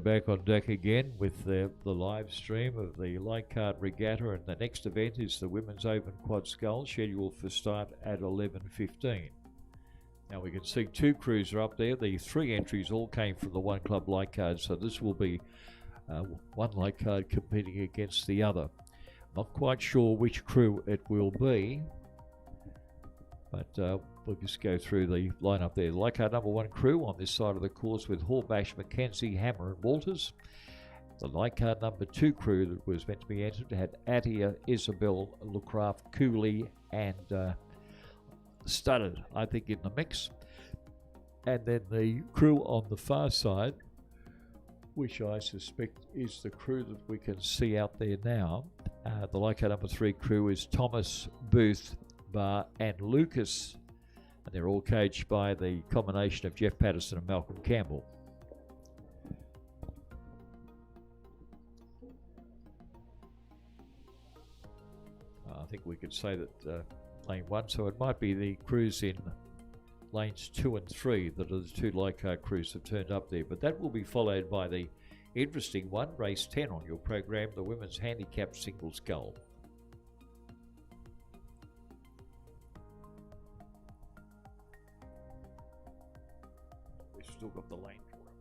back on deck again with the live stream of the Leichhardt Regatta, and the next event is the Women's Open Quad Scull, scheduled for start at 11:15. Now we can see two crews are up there. The three entries all came from the one club Leichhardt, so this will be one Leichhardt competing against the other. Not quite sure which crew it will be, but we'll just go through the lineup there. Leichhardt number one crew on this side of the course with Horbash, McKenzie, Hammer and Walters. The Leichhardt number two crew that was meant to be entered had Attia, Isabel, Lucraft, Cooley and Studded, I think, in the mix. And then the crew on the far side, which I suspect is the crew that we can see out there now. The Leichhardt number three crew is Thomas, Booth, Barr and Lucas, and they're all coached by the combination of Jeff Patterson and Malcolm Campbell. I think we could say that lane one, so it might be the crews in lanes 2 and 3 that are the two Leichhardt crews have turned up there, but that will be followed by the interesting one, race 10 on your program, the women's handicap single scull. We've still got the lane draw up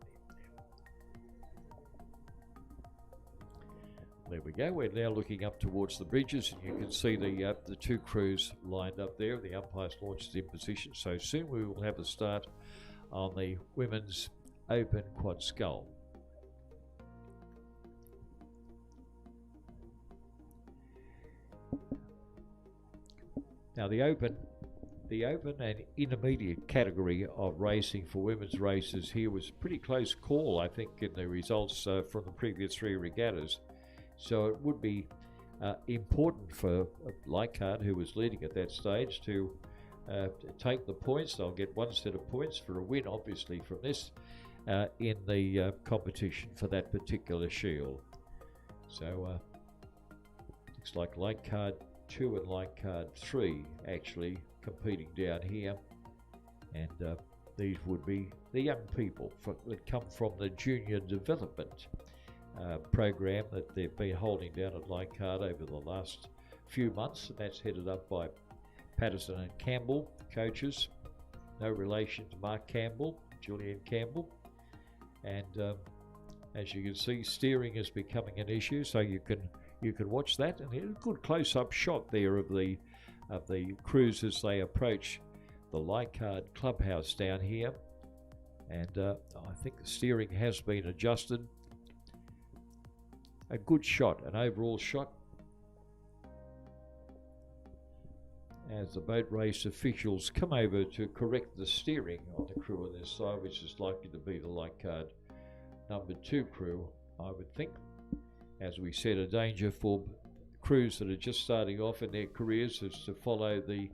there. There we go. We're now looking up towards the bridges, and you can see the two crews lined up there. The umpire's launch is in position, so soon we will have a start on the women's open quad scull. Now the open and intermediate category of racing for women's races here was a pretty close call, I think, in the results from the previous three regattas. So it would be important for Leichhardt, who was leading at that stage, to take the points. They'll get one set of points for a win, obviously, from this in the competition for that particular shield. So looks like Leichhardt 2 and Leichhardt 3 actually competing down here, and these would be the young people that come from the junior development program that they've been holding down at Leichhardt over the last few months, and that's headed up by Patterson and Campbell, coaches. No relation to Mark Campbell, Julian Campbell. And as you can see, steering is becoming an issue, so you can watch that, and a good close-up shot there of the crews as they approach the Leichhardt clubhouse down here. And I think the steering has been adjusted. A good shot, an overall shot, as the boat race officials come over to correct the steering on the crew on this side, which is likely to be the Leichhardt number 2 crew, I would think. As we said, a danger for crews that are just starting off in their careers is to follow the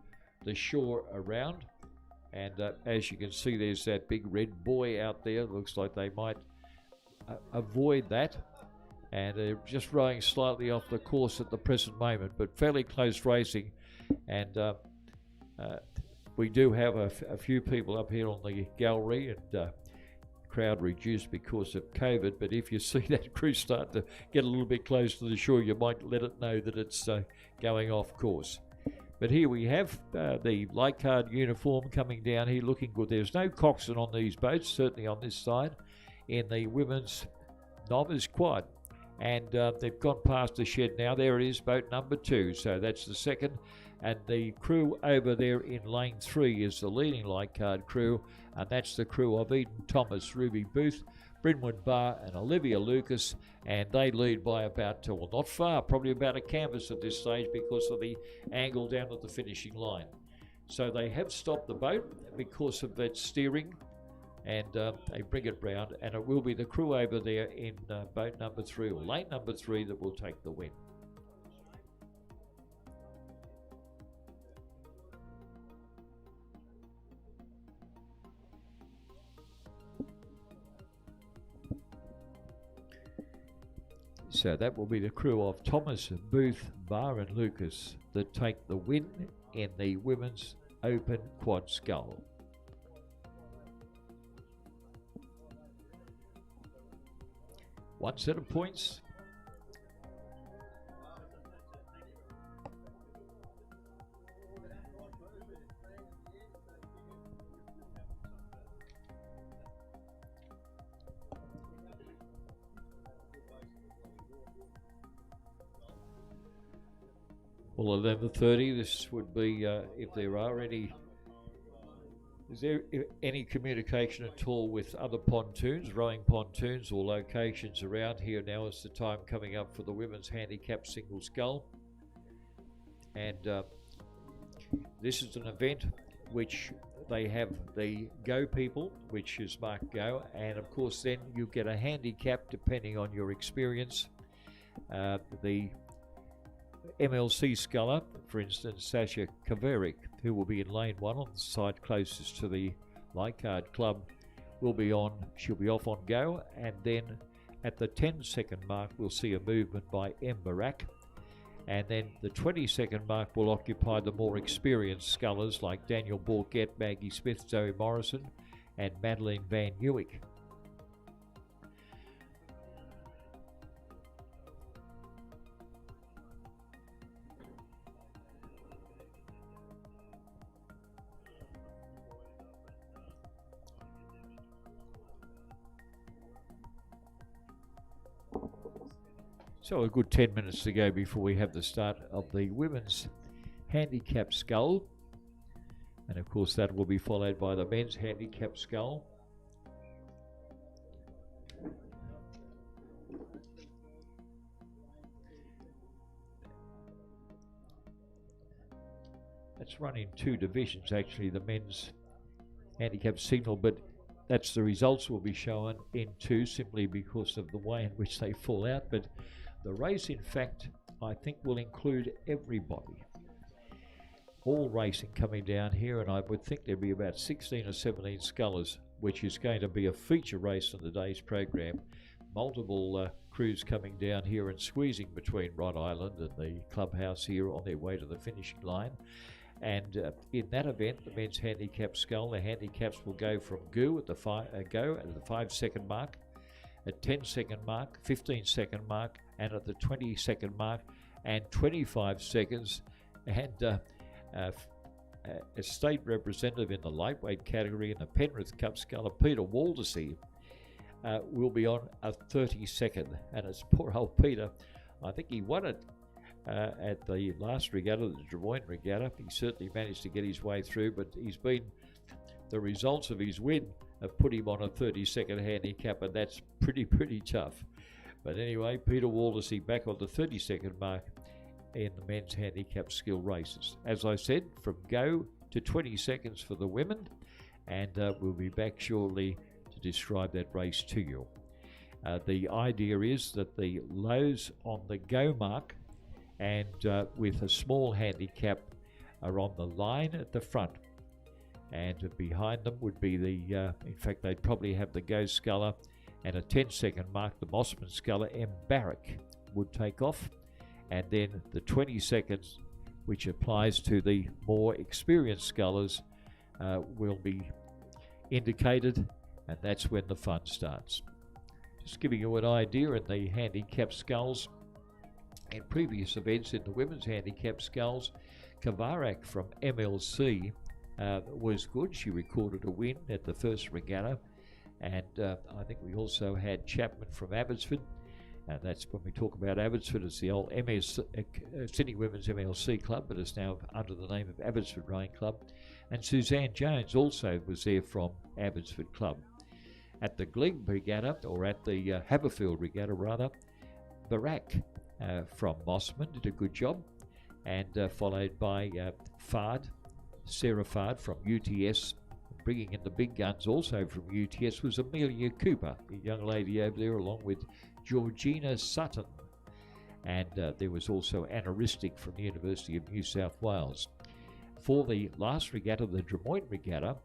shore around. And as you can see, there's that big red buoy out there. Looks like they might avoid that. And they're just rowing slightly off the course at the present moment, but fairly close racing. And we do have a few people up here on the gallery, and crowd reduced because of COVID, but if you see that crew start to get a little bit close to the shore, you might let it know that it's going off course. But here we have the Leichhardt uniform coming down here, looking good. There's no coxswain on these boats, certainly on this side, in the women's novice quad. And they've gone past the shed now. There it is, boat number 2. So that's the second. And the crew over there in lane 3 is the leading Leichhardt crew. And that's the crew of Eden Thomas, Ruby Booth, Brynwood Barr and Olivia Lucas. And they lead by about, well, not far, probably about a canvas at this stage because of the angle down at the finishing line. So they have stopped the boat because of that steering. And they bring it round, and it will be the crew over there in boat number 3 or lane number 3 that will take the win. So that will be the crew of Thomas, Booth, Barr and Lucas that take the win in the women's open quad scull. One set of points. Well, 11:30. This would be if there are any. Is there any communication at all with other pontoons, rowing pontoons, or locations around here? Now is the time coming up for the women's handicap single scull, and this is an event which they have the go people, which is marked go, and of course then you get a handicap depending on your experience. The MLC sculler, for instance, Sasha Kaveric, who will be in lane 1 on the side closest to the Leichhardt club, will be on. She'll be off on go, and then at the 10-second mark we'll see a movement by M. Barak, and then the 20-second mark will occupy the more experienced scullers like Daniel Borgett, Maggie Smith, Zoe Morrison, and Madeline Van Newick. So a good 10 minutes to go before we have the start of the women's handicap scull. And of course that will be followed by the men's handicap scull. That's run in 2 divisions actually, the men's handicap signal, but that's the results will be shown in 2 simply because of the way in which they fall out. But the race, in fact, I think will include everybody. All racing coming down here, and I would think there'll be about 16 or 17 scullers, which is going to be a feature race in the day's program. Multiple crews coming down here and squeezing between Rhode Island and the clubhouse here on their way to the finishing line. And in that event, the men's handicap scull, the handicaps will go from go at the 5-second mark, at 10-second mark, 15-second mark, and at the 20-second mark, and 25 seconds. And a state representative in the lightweight category in the Penrith Cup sculler, Peter Waldersee, will be on a 30-second. And it's poor old Peter. I think he won it at the last regatta, the Des Moines regatta. He certainly managed to get his way through, but the results of his win have put him on a 30-second handicap, and that's pretty tough. But anyway, Peter Waldersee back on the 30-second mark in the men's handicap skill races. As I said, from go to 20 seconds for the women, and we'll be back shortly to describe that race to you. The idea is that the lows on the go mark and with a small handicap are on the line at the front, and behind them would be the in fact they'd probably have the go sculler, and a 10-second mark the Mossman sculler M. Barrack would take off, and then the 20 seconds, which applies to the more experienced scullers, will be indicated, and that's when the fun starts. Just giving you an idea in the handicap sculls. In previous events in the women's handicap sculls, Kavarak from MLC was good. She recorded a win at the first regatta, and I think we also had Chapman from Abbotsford. That's when we talk about Abbotsford, it's the old Sydney Women's MLC Club, but it's now under the name of Abbotsford Rowing Club. And Suzanne Jones also was there from Abbotsford Club. At the Gleig Regatta, or at the Haberfield Regatta rather, Barak from Mossman did a good job, and followed by Sarah Fard from UTS. Bringing in the big guns also from UTS was Amelia Cooper, a young lady over there, along with Georgina Sutton, and there was also Anna Ristic from the University of New South Wales. For the last regatta, the Des Moines Regatta,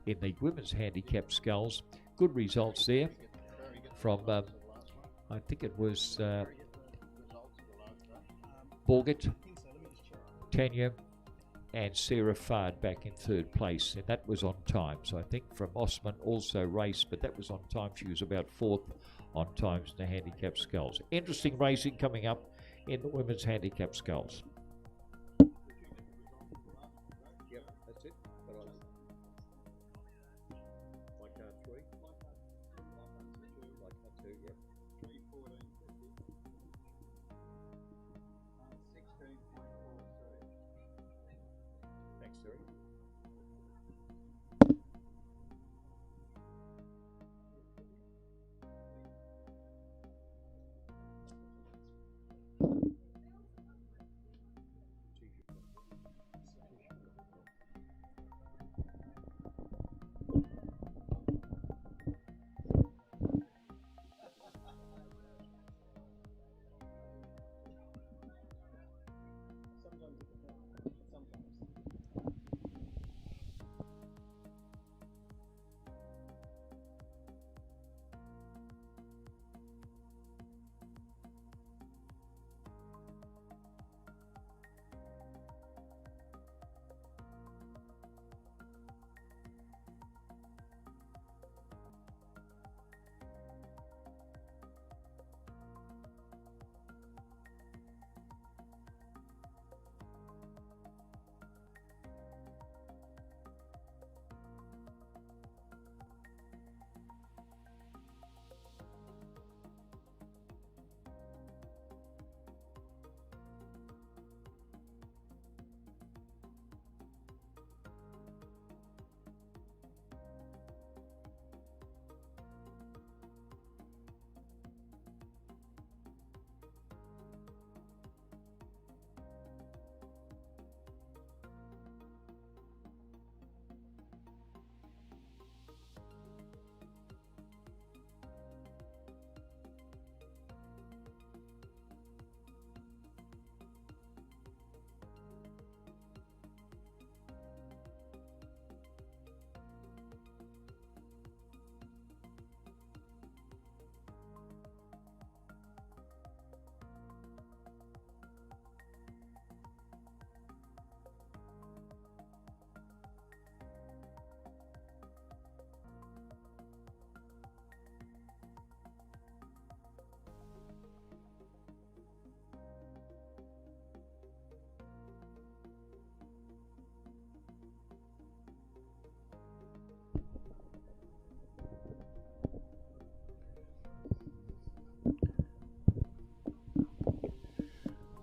in the women's handicap sculls, good results there from, I think it was Borgett, Tanya, and Sarah Fard back in third place, and that was on time. So I think from Osman also raced, but that was on time. She was about fourth on times in the handicap sculls. Interesting racing coming up in the women's handicap sculls. Yep, that's it. Like 3. Like 2, yep. 16.43. Thanks, Terry.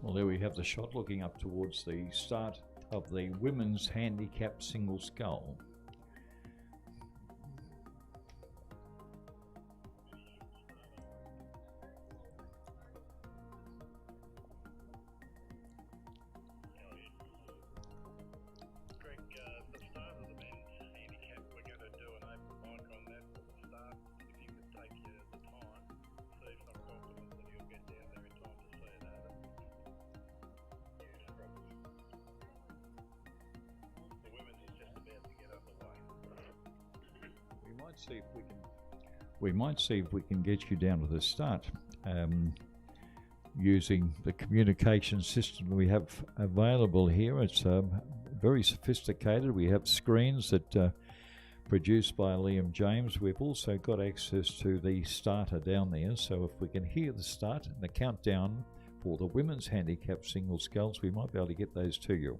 Well, there we have the shot looking up towards the start of the women's handicap single scull. We might see if we can get you down to the start using the communication system we have available here. It's very sophisticated. We have screens that produced by Liam James. We've also got access to the starter down there, so if we can hear the start and the countdown for the women's handicap single sculls, we might be able to get those to you.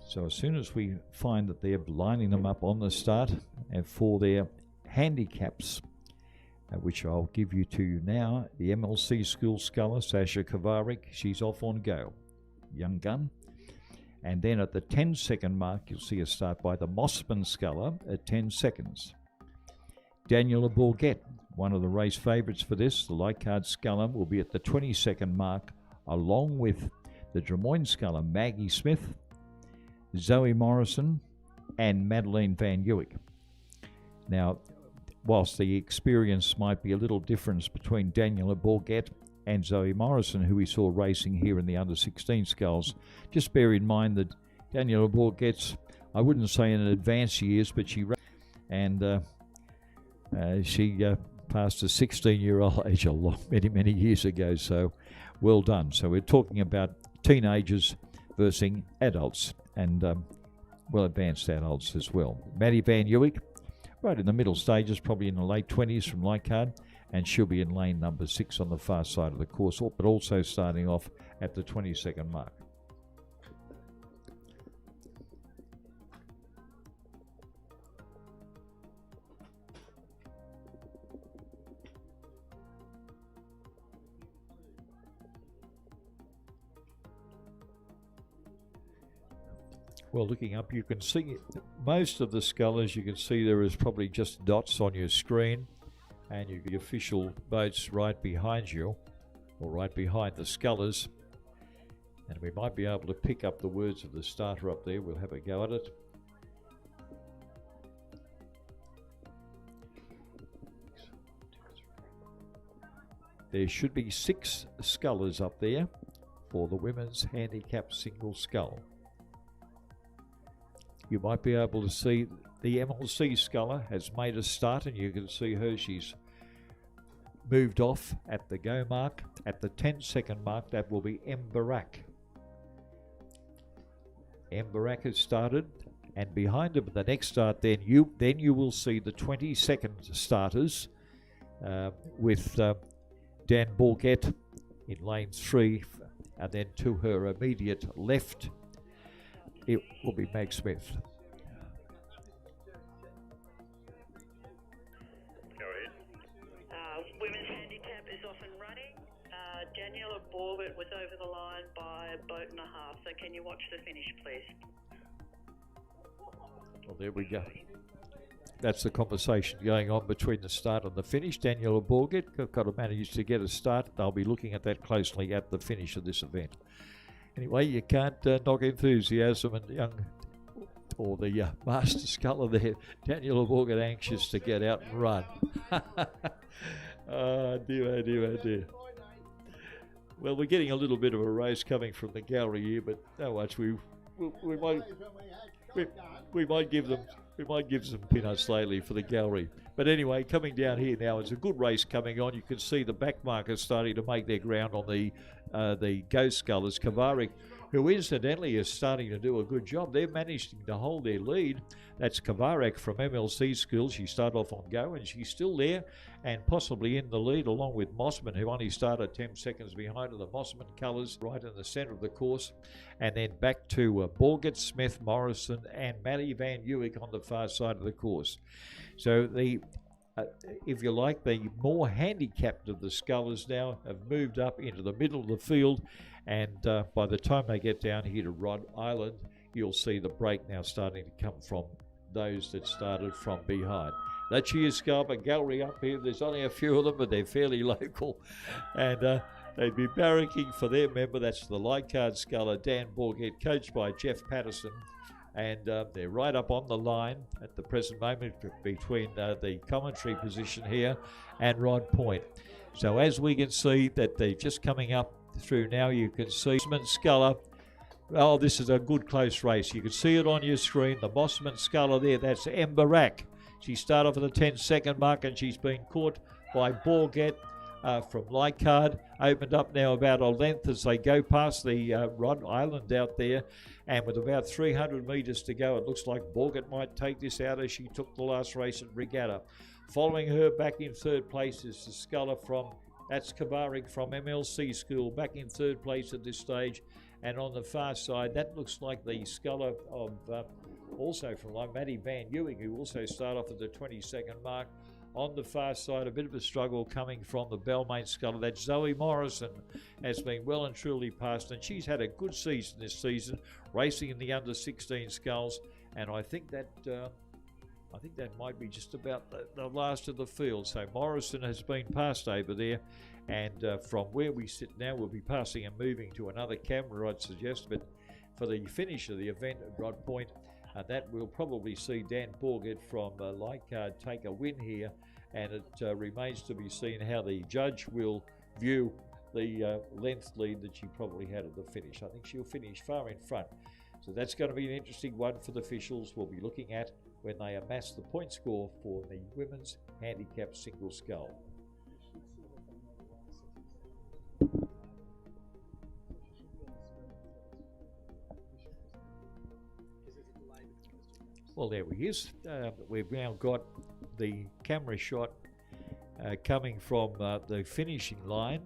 So as soon as we find that they're lining them up on the start and for their handicaps, which I'll give you to you now, the MLC school sculler, Sasha Kovarik, she's off on go, young gun. And then at the 10-second mark, you'll see a start by the Mossman sculler at 10 seconds. Daniela Bourget, one of the race favourites for this, the Leichhardt sculler, will be at the 20-second mark, along with the Des Moines sculler, Maggie Smith, Zoe Morrison and Madeleine Van Uwyck. Now, whilst the experience might be a little different between Daniela Bourget and Zoe Morrison, who we saw racing here in the under-16 sculls, just bear in mind that Daniela Bourget's, I wouldn't say in advanced years, but she passed a 16-year-old age many years ago, so well done. So we're talking about teenagers versus adults and well advanced adults as well. Maddie Van Uwick, right in the middle stages, probably in the late 20s from Leichhardt, and she'll be in lane number 6 on the far side of the course, but also starting off at the 20-second mark. Well, looking up, you can see most of the scullers. You can see there is probably just dots on your screen, and you've got the official boats right behind you, or right behind the scullers. And we might be able to pick up the words of the starter up there. We'll have a go at it. There should be 6 scullers up there for the women's handicap single scull. You might be able to see the MLC sculler has made a start, and you can see her. She's moved off at the go mark. At the 10-second mark, that will be Barak. Barak has started, and behind him, the next start, then you will see the 20-second starters with Dan Bourget in lane 3, and then to her immediate left, it will be Meg Smith. Go ahead. Women's handicap is off and running. Daniela Bourget was over the line by a boat and a half, so can you watch the finish, please? Well, there we go. That's the conversation going on between the start and the finish. Daniela Bourget got to manage to get a start. They'll be looking at that closely at the finish of this event. Anyway, you can't knock enthusiasm, and young, or the master sculler there, Daniela Bourget, anxious to get out and run. Oh dear, oh dear, oh dear. Well, we're getting a little bit of a race coming from the gallery here, but no much. We might give some peanuts lately for the gallery. But anyway, coming down here now, it's a good race coming on. You can see the back markers starting to make their ground on the ghost scullers. Kavarik, who incidentally is starting to do a good job. They're managing to hold their lead. That's Kavarik from MLC School. She started off on go, and she's still there and possibly in the lead, along with Mossman, who only started 10 seconds behind her. The Mossman colours right in the centre of the course. And then back to Bourget, Smith, Morrison, and Maddie Van Uwick on the far side of the course. So the if you like, the more handicapped of the scullers now have moved up into the middle of the field, and by the time they get down here to Rod Island, you'll see the break now starting to come from those that started from behind. The cheer Scarpa gallery up here, there's only a few of them, but they're fairly local, and they'd be barracking for their member. That's the Leichhardt sculler, Dan Bourget, coached by Jeff Patterson. And they're right up on the line at the present moment between the commentary position here and Rod Point. So as we can see that they're just coming up through now, you can see Mossman Sculler. Oh, this is a good close race. You can see it on your screen. The Mossman Sculler there, that's Barak. She started off at the 10-second mark, and she's been caught by Bourget from Leichhardt. Opened up now about a length as they go past the Rod Island out there. And with about 300 metres to go, it looks like Bourget might take this out as she took the last race at Regatta. Following her back in third place is the sculler that's Kavarik from MLC School, back in third place at this stage. And on the far side, that looks like the sculler of also from Maddie Van Uwick, who also started off at the 22nd mark. On the far side, a bit of a struggle coming from the Balmain sculler. That Zoe Morrison has been well and truly passed, and she's had a good season this season, racing in the under-16 sculls. And I think that might be just about the last of the field. So Morrison has been passed over there, and from where we sit now, we'll be passing and moving to another camera, I'd suggest. But for the finish of the event at Rod Point, that will probably see Dan Bourget from Leichhardt take a win here, and it remains to be seen how the judge will view the length lead that she probably had at the finish. I think she'll finish far in front. So that's going to be an interesting one for the officials. We'll be looking at when they amass the point score for the women's handicap single scull. Well, there he is. We've now got the camera shot coming from the finishing line,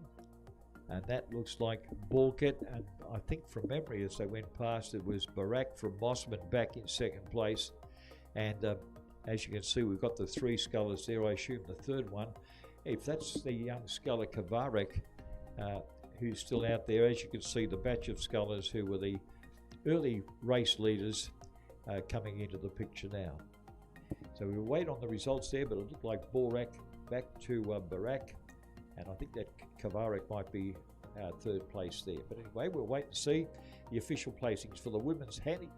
and that looks like Borkett, and I think from memory as they went past it was Barak from Mossman back in second place, and as you can see we've got the three scullers there. I assume the third one, if that's the young sculler Kavarek, who's still out there, as you can see the batch of scullers who were the early race leaders coming into the picture now. So we'll wait on the results there, but it looked like Borak back to Barak, and I think that Kavarek might be third place there. But anyway, we'll wait and see the official placings for the women's handy.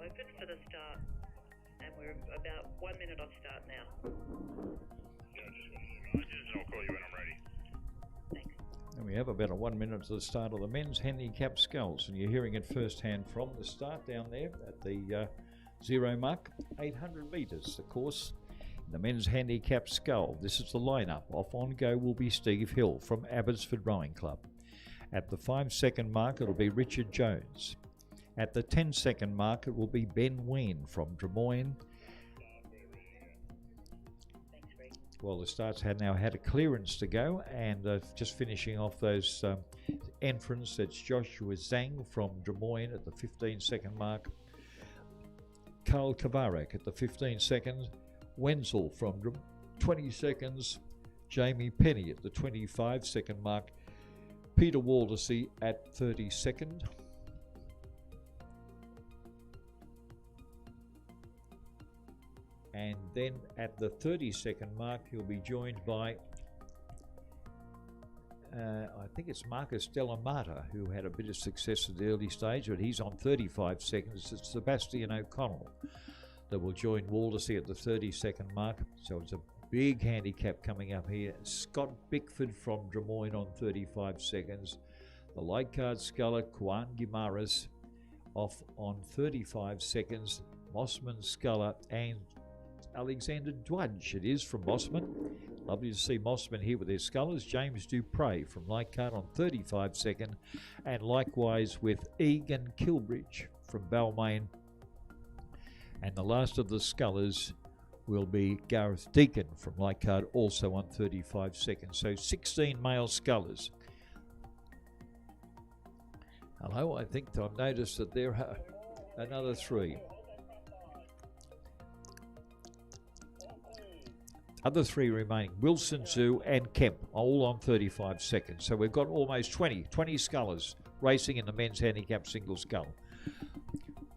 Open for the start, and we're about 1 minute off start now. Yeah, just 1 minute. I'll call you when I'm ready. Thanks. And we have about a 1 minute to the start of the men's handicap sculls, and you're hearing it firsthand from the start down there at the 0 mark, 800 metres, the course. The men's handicap scull. This is the lineup. Off on go will be Steve Hill from Abbotsford Rowing Club. At the 5-second mark, it'll be Richard Jones. At the 10-second mark, it will be Ben Ween from Drummoyne. Well, the starts had now had a clearance to go, and just finishing off those entrants, it's Joshua Zhang from Drummoyne at the 15-second mark. Carl Kavarek at the 15 seconds. Wenzel from 20 seconds. Jamie Penny at the 25-second mark. Peter Waldersee at 32nd. And then at the 32nd mark, he'll be joined by, I think it's Marcus Delamata, who had a bit of success at the early stage, but he's on 35 seconds. It's Sebastian O'Connell that will join Waldersee at the 32nd mark. So it's a big handicap coming up here. Scott Bickford from Drummoyne on 35 seconds. The Leichhardt sculler, Juan Guimaras, off on 35 seconds. Mossman sculler and Alexander Dwudge, it is from Mossman. Lovely to see Mossman here with their scullers. James Dupre from Leichhardt on 35 second, and likewise with Egan Kilbridge from Balmain. And the last of the scullers will be Gareth Deacon from Leichhardt, also on 35 seconds. So 16 male scullers. Hello, I think I've noticed that there are another 3. Other 3 remaining, Wilson, Zoo and Kemp, all on 35 seconds. So we've got almost 20 scullers racing in the men's handicap single scull.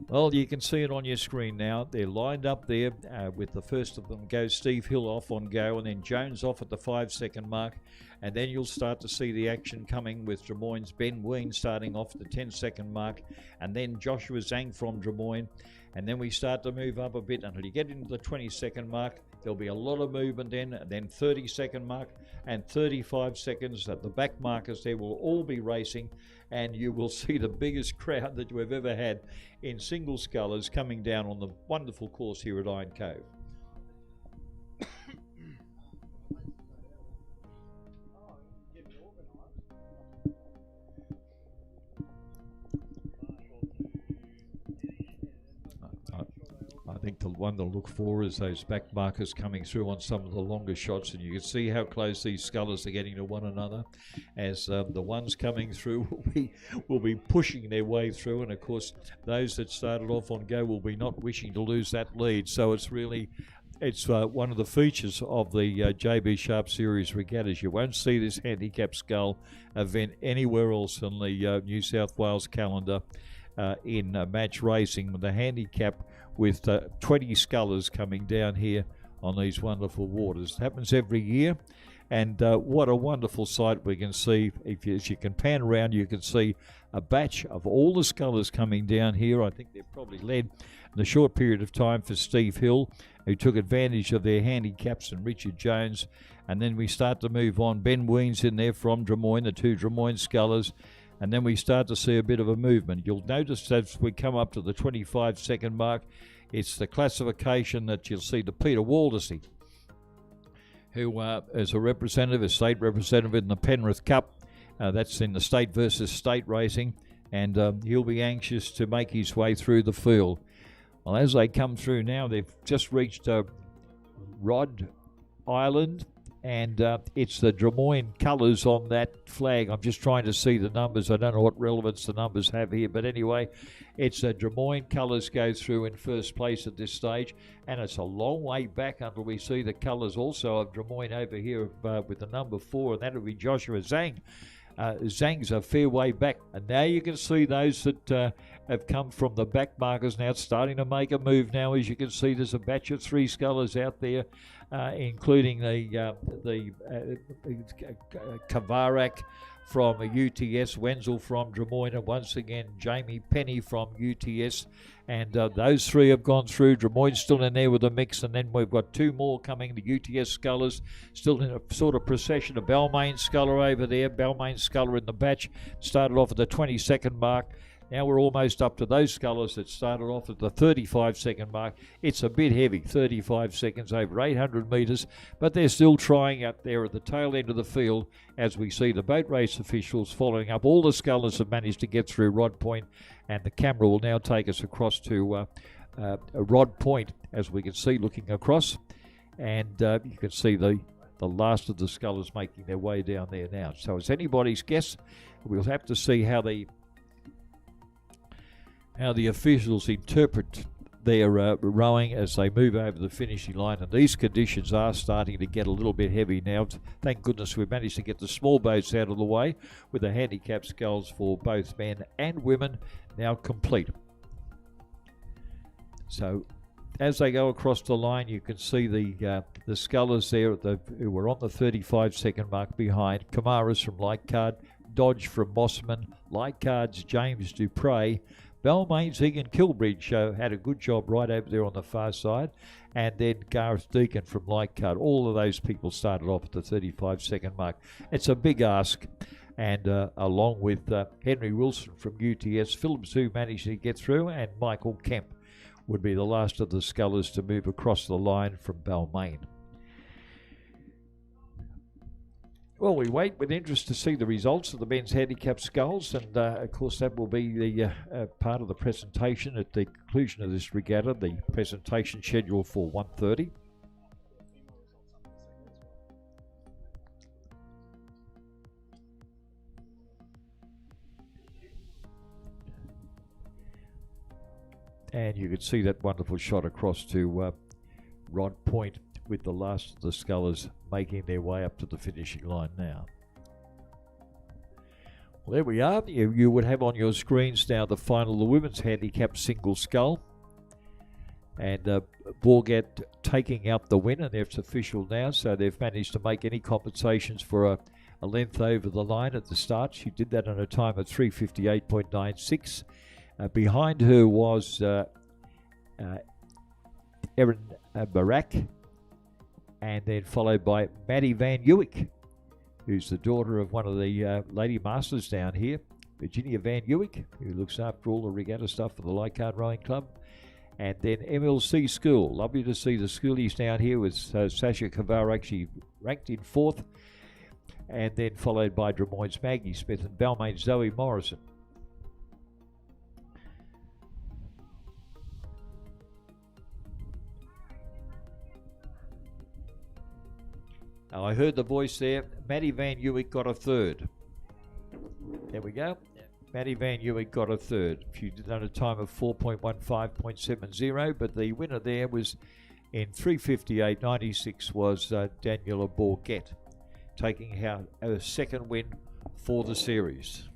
Well, you can see it on your screen now. They're lined up there with the first of them go Steve Hill off on go, and then Jones off at the 5-second mark. And then you'll start to see the action coming with Drummoyne's Ben Ween starting off at the 10-second mark, and then Joshua Zhang from Drummoyne. And then we start to move up a bit until you get into the 20-second mark. There'll be a lot of movement then, and then 30-second mark and 35 seconds at the back markers there will all be racing, and you will see the biggest crowd that we've ever had in single scullers coming down on the wonderful course here at Iron Cove. one to look for is those back markers coming through on some of the longer shots, and you can see how close these scullers are getting to one another as the ones coming through will be pushing their way through, and of course those that started off on go will be not wishing to lose that lead. So it's really one of the features of the JB Sharp Series regattas. You won't see this handicap scull event anywhere else on the New South Wales calendar in match racing. The handicap with 20 scullers coming down here on these wonderful waters. It happens every year, and what a wonderful sight we can see. As you can pan around, you can see a batch of all the scullers coming down here. I think they've probably led in a short period of time for Steve Hill, who took advantage of their handicaps, and Richard Jones. And then we start to move on. Ben Ween's in there from Drummoyne, the two Drummoyne scullers. And then we start to see a bit of a movement. You'll notice as we come up to the 25-second mark, it's the classification that you'll see the Peter Waldersey, who is a state representative in the Penrith Cup. That's in the state versus state racing, and he'll be anxious to make his way through the field. Well, as they come through now, they've just reached Rod Island, and it's the Drummoyne colours on that flag. I'm just trying to see the numbers. I don't know what relevance the numbers have here, but anyway, it's Drummoyne colours go through in first place at this stage, and it's a long way back until we see the colours also of Drummoyne over here with the number 4, and that'll be Joshua Zhang. Zhang's a fair way back, and now you can see those that have come from the back markers now starting to make a move now. As you can see, there's a batch of 3 scullers out there, including the Kavarak from UTS, Wenzel from Drummoyne, and once again Jamie Penny from UTS, and those 3 have gone through. Drummoyne's still in there with a mix, and then we've got 2 more coming, the UTS scullers still in a sort of procession. A Balmain sculler over there, Balmain sculler in the batch, started off at the 22nd mark. Now we're almost up to those scullers that started off at the 35-second mark. It's a bit heavy, 35 seconds, over 800 metres, but they're still trying up there at the tail end of the field as we see the boat race officials following up. All the scullers have managed to get through Rod Point, and the camera will now take us across to Rod Point, as we can see looking across, and you can see the last of the scullers making their way down there now. So it's anybody's guess. We'll have to see how the officials interpret their rowing as they move over the finishing line, and these conditions are starting to get a little bit heavy now. Thank goodness we've managed to get the small boats out of the way, with the handicap sculls for both men and women now complete. So as they go across the line, you can see the scullers there who were on the 35-second mark behind. Kamara's from Leichhardt, Dodge from Mossman, Leichhardt's James Dupre, Balmain's Egan Kilbridge had a good job right over there on the far side, and then Gareth Deacon from Leichhardt. All of those people started off at the 35-second mark. It's a big ask, and along with Henry Wilson from UTS, Phillips who managed to get through, and Michael Kemp would be the last of the scullers to move across the line from Balmain. Well, we wait with interest to see the results of the men's handicap sculls, and of course that will be the part of the presentation at the conclusion of this regatta. The presentation scheduled for 1:30. And you can see that wonderful shot across to Rod Point, with the last of the scullers making their way up to the finishing line now. Well, there we are. You would have on your screens now the final, the women's handicap single scull. And Bourget taking out the win, and it's official now, so they've managed to make any compensations for a length over the line at the start. She did that on a time of 3:58.96. Behind her was Erin Barak, and then followed by Maddie Van Uwick, who's the daughter of one of the lady masters down here, Virginia Van Uwick, who looks after all the regatta stuff for the Leichhardt Rowing Club. And then MLC School. Lovely to see the schoolies down here with Sasha Kavarak. She ranked in 4th. And then followed by Drummoyne's Maggie Smith and Balmain's Zoe Morrison. I heard the voice there. Matty Van Uwick got a third. There we go. Matty Van Uwick got a third. She did at a time of 4.15.70, but the winner there was in 3:58.96 was Daniela Bourget, taking her second win for the series.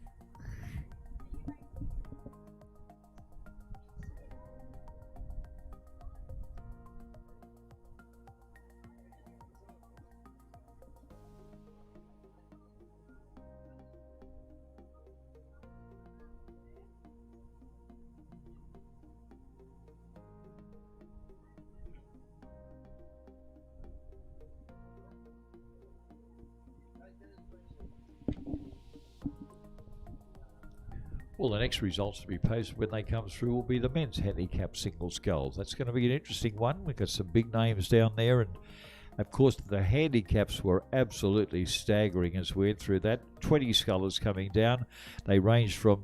Well, the next results to be posted when they come through will be the men's handicap single sculls. That's going to be an interesting one. We've got some big names down there, and of course the handicaps were absolutely staggering as we went through that. 20 scullers coming down. They ranged from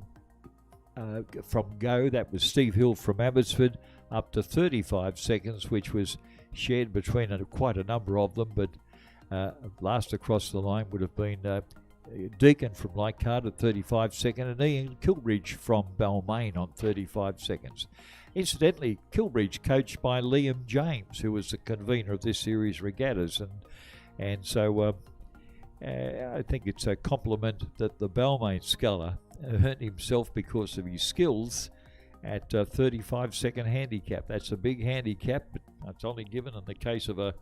go, that was Steve Hill from Abbotsford, up to 35 seconds, which was shared between quite a number of them, but last across the line would have been Deacon from Leichhardt at 35 seconds, and Ian Kilbridge from Balmain on 35 seconds. Incidentally, Kilbridge coached by Liam James, who was the convener of this series regattas, and so I think it's a compliment that the Balmain sculler earned himself because of his skills at 35-second handicap. That's a big handicap, but it's only given in the case of a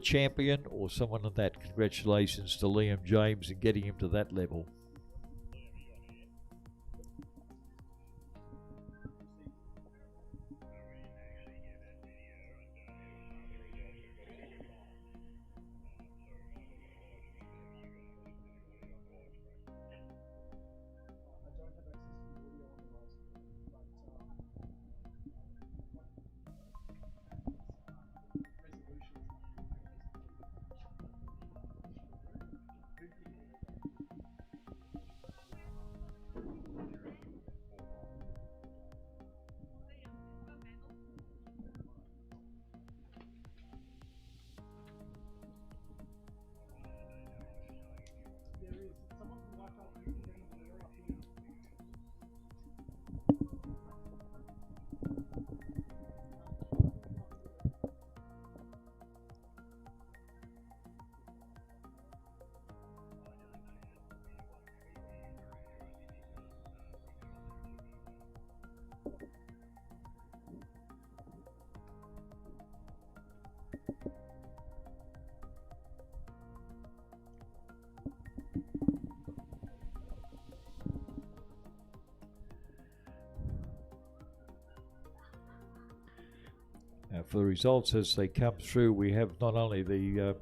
champion or someone of that. Congratulations to Liam James and getting him to that level. For the results as they come through, we have not only the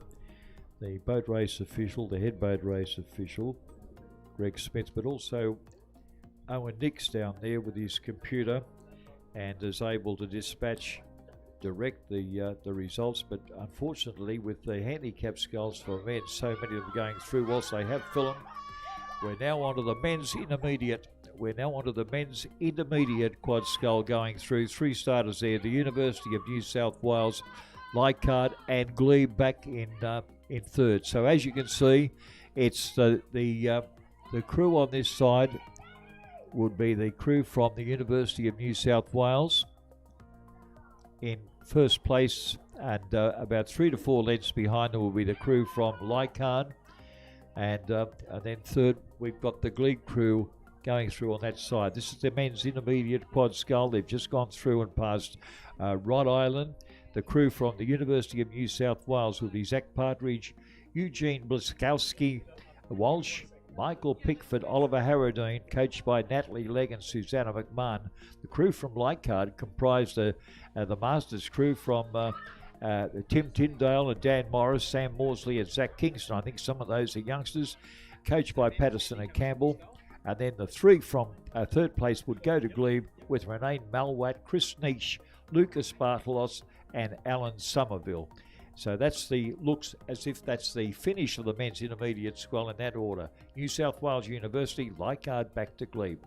boat race official, the head boat race official, Greg Smith, but also Owen Nix down there with his computer and is able to direct the results. But unfortunately, with the handicap sculls for men, so many of them going through, whilst they have film, we're now onto the men's intermediate. We're now onto the men's intermediate quad scull going through. Three starters there: the University of New South Wales, Leichhardt, and Glebe back in third. So as you can see, it's the crew on this side would be the crew from the University of New South Wales in first place, and about 3 to 4 lengths behind them will be the crew from Leichhardt, and then third we've got the Glebe crew going through on that side. This is the men's intermediate quad scull. They've just gone through and passed Rhode Island. The crew from the University of New South Wales will be Zach Partridge, Eugene Bliskowski, Walsh, Michael Pickford, Oliver Harradine, coached by Natalie Legg and Susanna McMahon. The crew from Leichhardt comprised the Masters crew from Tim Tyndale and Dan Morris, Sam Morsley and Zach Kingston. I think some of those are youngsters, coached by Patterson and Campbell. And then the three from third place would go to Glebe with Renee Malwat, Chris Niche, Lucas Bartolos and Alan Somerville. So that's looks as if that's the finish of the men's intermediate scull in that order. New South Wales University, Leichhardt back to Glebe.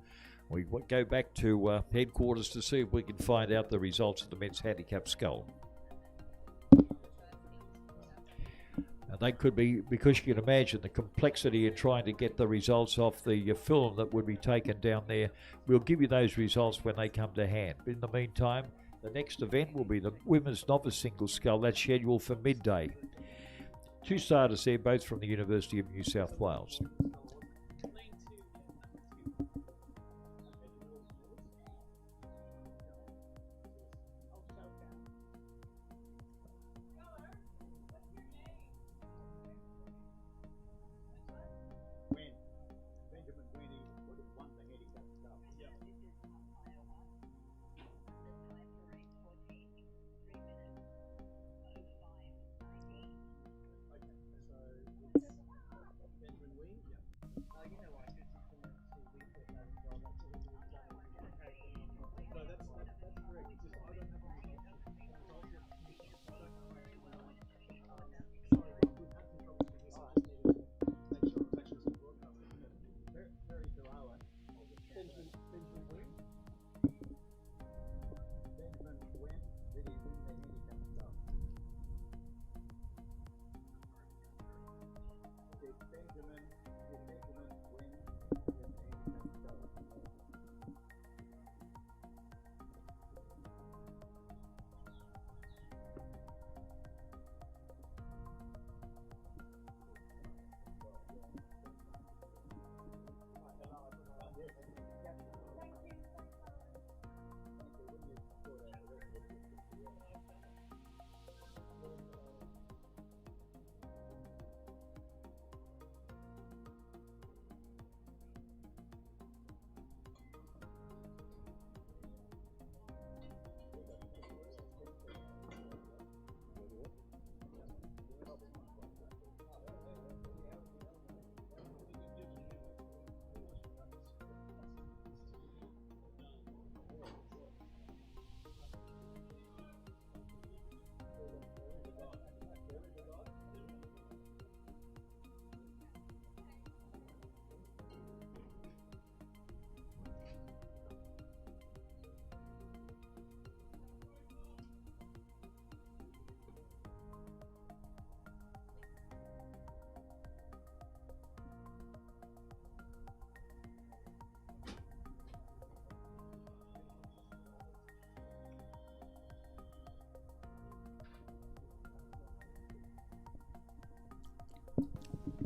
We go back to headquarters to see if we can find out the results of the men's handicap scull. They could be, because you can imagine the complexity in trying to get the results off the film that would be taken down there. We'll give you those results when they come to hand. But in the meantime, the next event will be the Women's Novice Single Scull. That's scheduled for midday. 2 starters there, both from the University of New South Wales.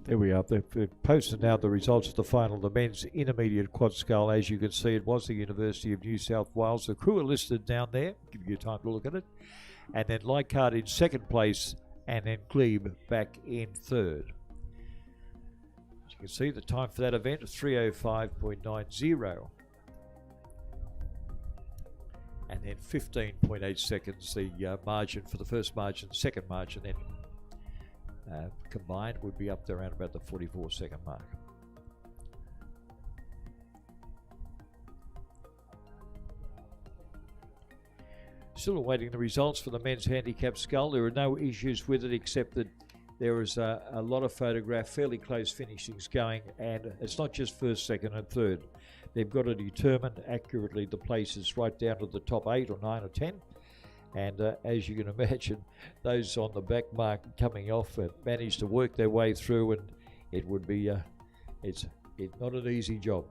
There we are. They've posted now the results of the final, the men's intermediate quad scull. As you can see, it was the University of New South Wales. The crew are listed down there. Give you time to look at it. And then Leichhardt in second place, and then Glebe back in third. As you can see, the time for that event is 3:05.90. And then 15.8 seconds, the margin for the first margin, second margin, then combined would be up there around about the 44-second mark. Still awaiting the results for the men's handicap scull. There are no issues with it except that there is a lot of photograph, fairly close finishings going, and it's not just first, second and third. They've got to determine accurately the places right down to the top 8 or 9 or 10. And as you can imagine, those on the back mark coming off have managed to work their way through, and it would be it's not an easy job.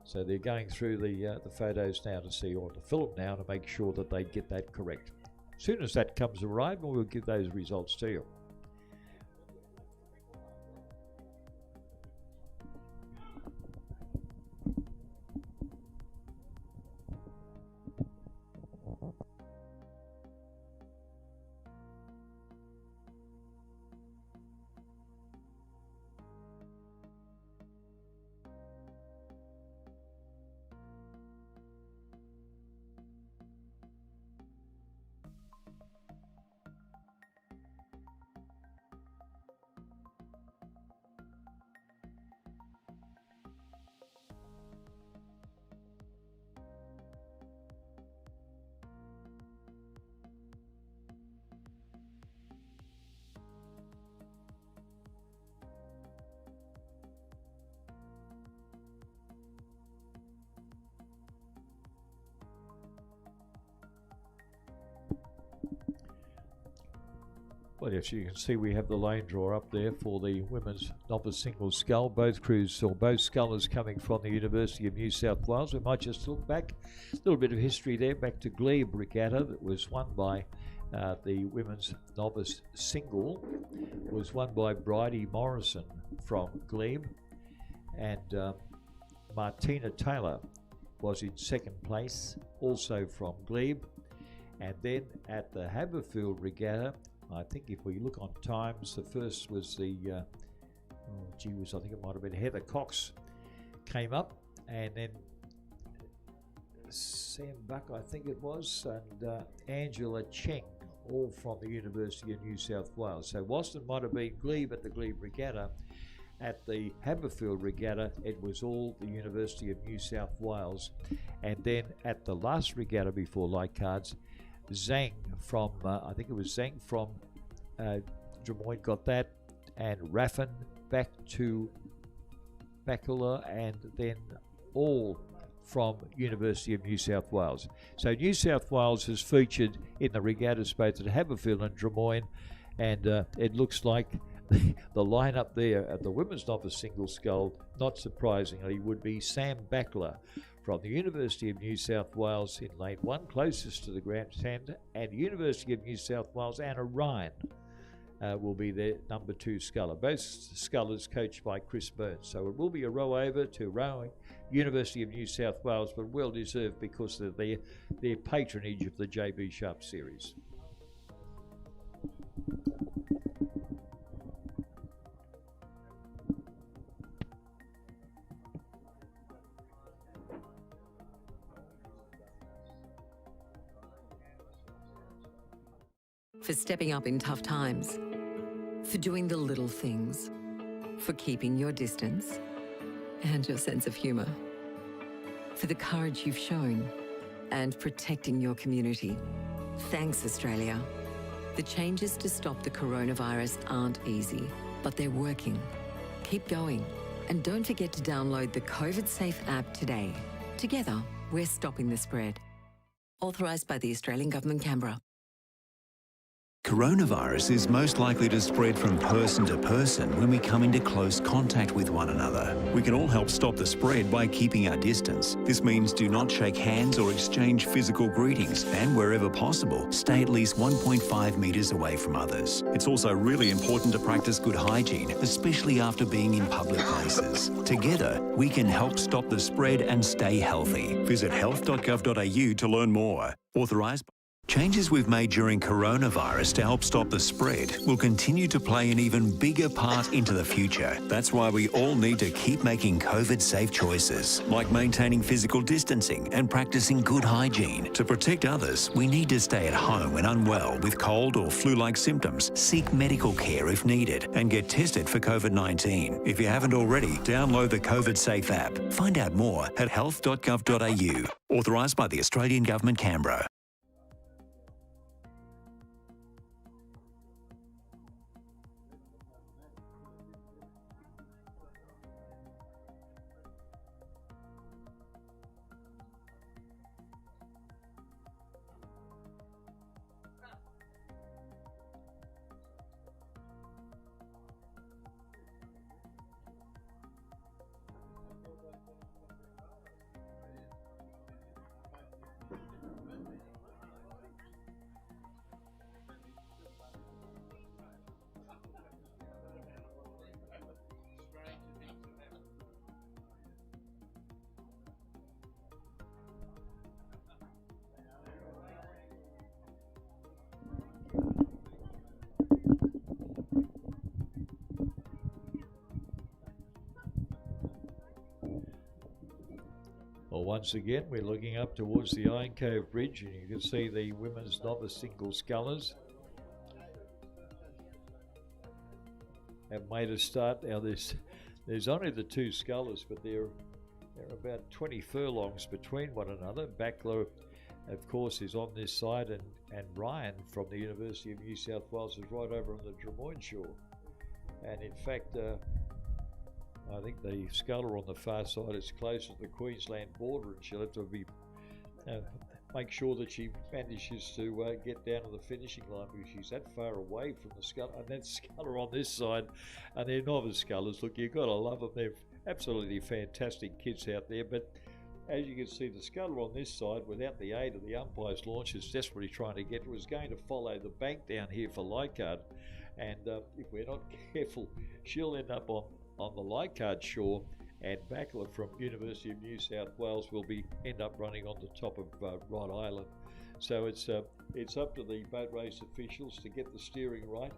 So they're going through the photos now to see, or the film now, to make sure that they get that correct. As soon as that comes arrive, we'll give those results to you. Well, as you can see, we have the lane draw up there for the women's novice single scull. Both crews, or both scullers, coming from the University of New South Wales. We might just look back, a little bit of history there, back to Glebe Regatta, that was won by the women's novice single, was won by Bridie Morrison from Glebe, and Martina Taylor was in second place, also from Glebe. And then at the Haberfield Regatta, I think if we look on times, the first was the, I think it might have been Heather Cox came up, and then Sam Buck, I think it was, and Angela Cheng, all from the University of New South Wales. So whilst it might have been Glebe at the Glebe Regatta, at the Haberfield Regatta, it was all the University of New South Wales. And then at the last regatta before Leichhardt, Zhang from, I think it was Zhang from Des Moines got that, and Raffin back to Bacula, and then all from University of New South Wales. So New South Wales has featured in the regattas both at Haberfield and Des Moines, and it looks like the lineup there at the women's novice single scull, not surprisingly, would be Sam Bacula from the University of New South Wales in lane 1, closest to the grandstand, and University of New South Wales, Anna Ryan will be their number 2 sculler. Both scullers coached by Chris Burns. So it will be a row over to rowing University of New South Wales, but well deserved because of their patronage of the JB Sharp Series. For stepping up in tough times, for doing the little things, for keeping your distance and your sense of humour, for the courage you've shown and protecting your community. Thanks, Australia. The changes to stop the coronavirus aren't easy, but they're working. Keep going, and don't forget to download the COVID Safe app today. Together, we're stopping the spread. Authorised by the Australian Government, Canberra. Coronavirus is most likely to spread from person to person when we come into close contact with one another. We can all help stop the spread by keeping our distance. This means do not shake hands or exchange physical greetings, and wherever possible, stay at least 1.5 metres away from others. It's also really important to practice good hygiene, especially after being in public places. Together, we can help stop the spread and stay healthy. Visit health.gov.au to learn more. Authorised. Changes we've made during coronavirus to help stop the spread will continue to play an even bigger part into the future. That's why we all need to keep making COVID-safe choices, like maintaining physical distancing and practicing good hygiene. To protect others, we need to stay at home when unwell with cold or flu-like symptoms, seek medical care if needed, and get tested for COVID-19. If you haven't already, download the COVID Safe app. Find out more at health.gov.au. Authorised by the Australian Government, Canberra. Well, once again, we're looking up towards the Iron Cove Bridge, and you can see the women's novice single scullers have made a start. Now, there's only the 2 scullers, but they're about 20 furlongs between one another. Bacula, of course, is on this side, and Ryan from the University of New South Wales is right over on the Des Moines shore. And in fact, I think the sculler on the far side is closer to the Queensland border, and she'll have to be make sure that she manages to get down to the finishing line, because she's that far away from the sculler. And that sculler on this side, and they're novice scullers. Look, you've got to love them. They're absolutely fantastic kids out there. But as you can see, the sculler on this side, without the aid of the umpire's launch, is desperately trying to get, was going to follow the bank down here for Leichhardt. And if we're not careful, she'll end up on the Leichhardt shore, and Backler from University of New South Wales will end up running on the top of Rhode Island. So it's up to the boat race officials to get the steering right.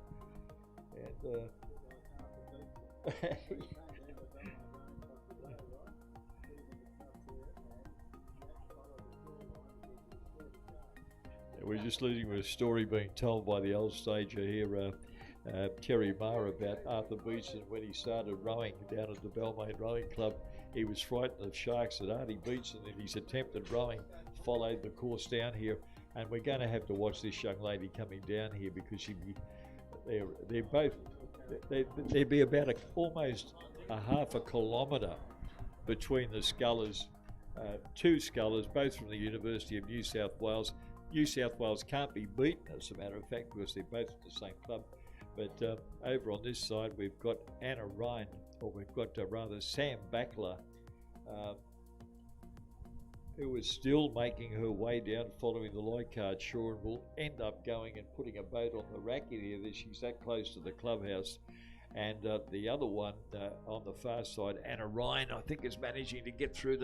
And we're just listening to a story being told by the old stager here, Terry Marr, about Arthur Beetson when he started rowing down at the Balmain Rowing Club. He was frightened of sharks, and Artie Beetson, in his attempt at rowing, followed the course down here. And we're going to have to watch this young lady coming down here, because there'd be about almost a half a kilometre between the scullers, two scullers, both from the University of New South Wales. New South Wales can't be beaten, as a matter of fact, because they're both at the same club. But over on this side, we've got Anna Ryan, or we've got Sam Backler, who is still making her way down following the Leichhardt shore, and will end up going and putting a boat on the racket here. She's that close to the clubhouse. And the other one on the far side, Anna Ryan, I think is managing to get through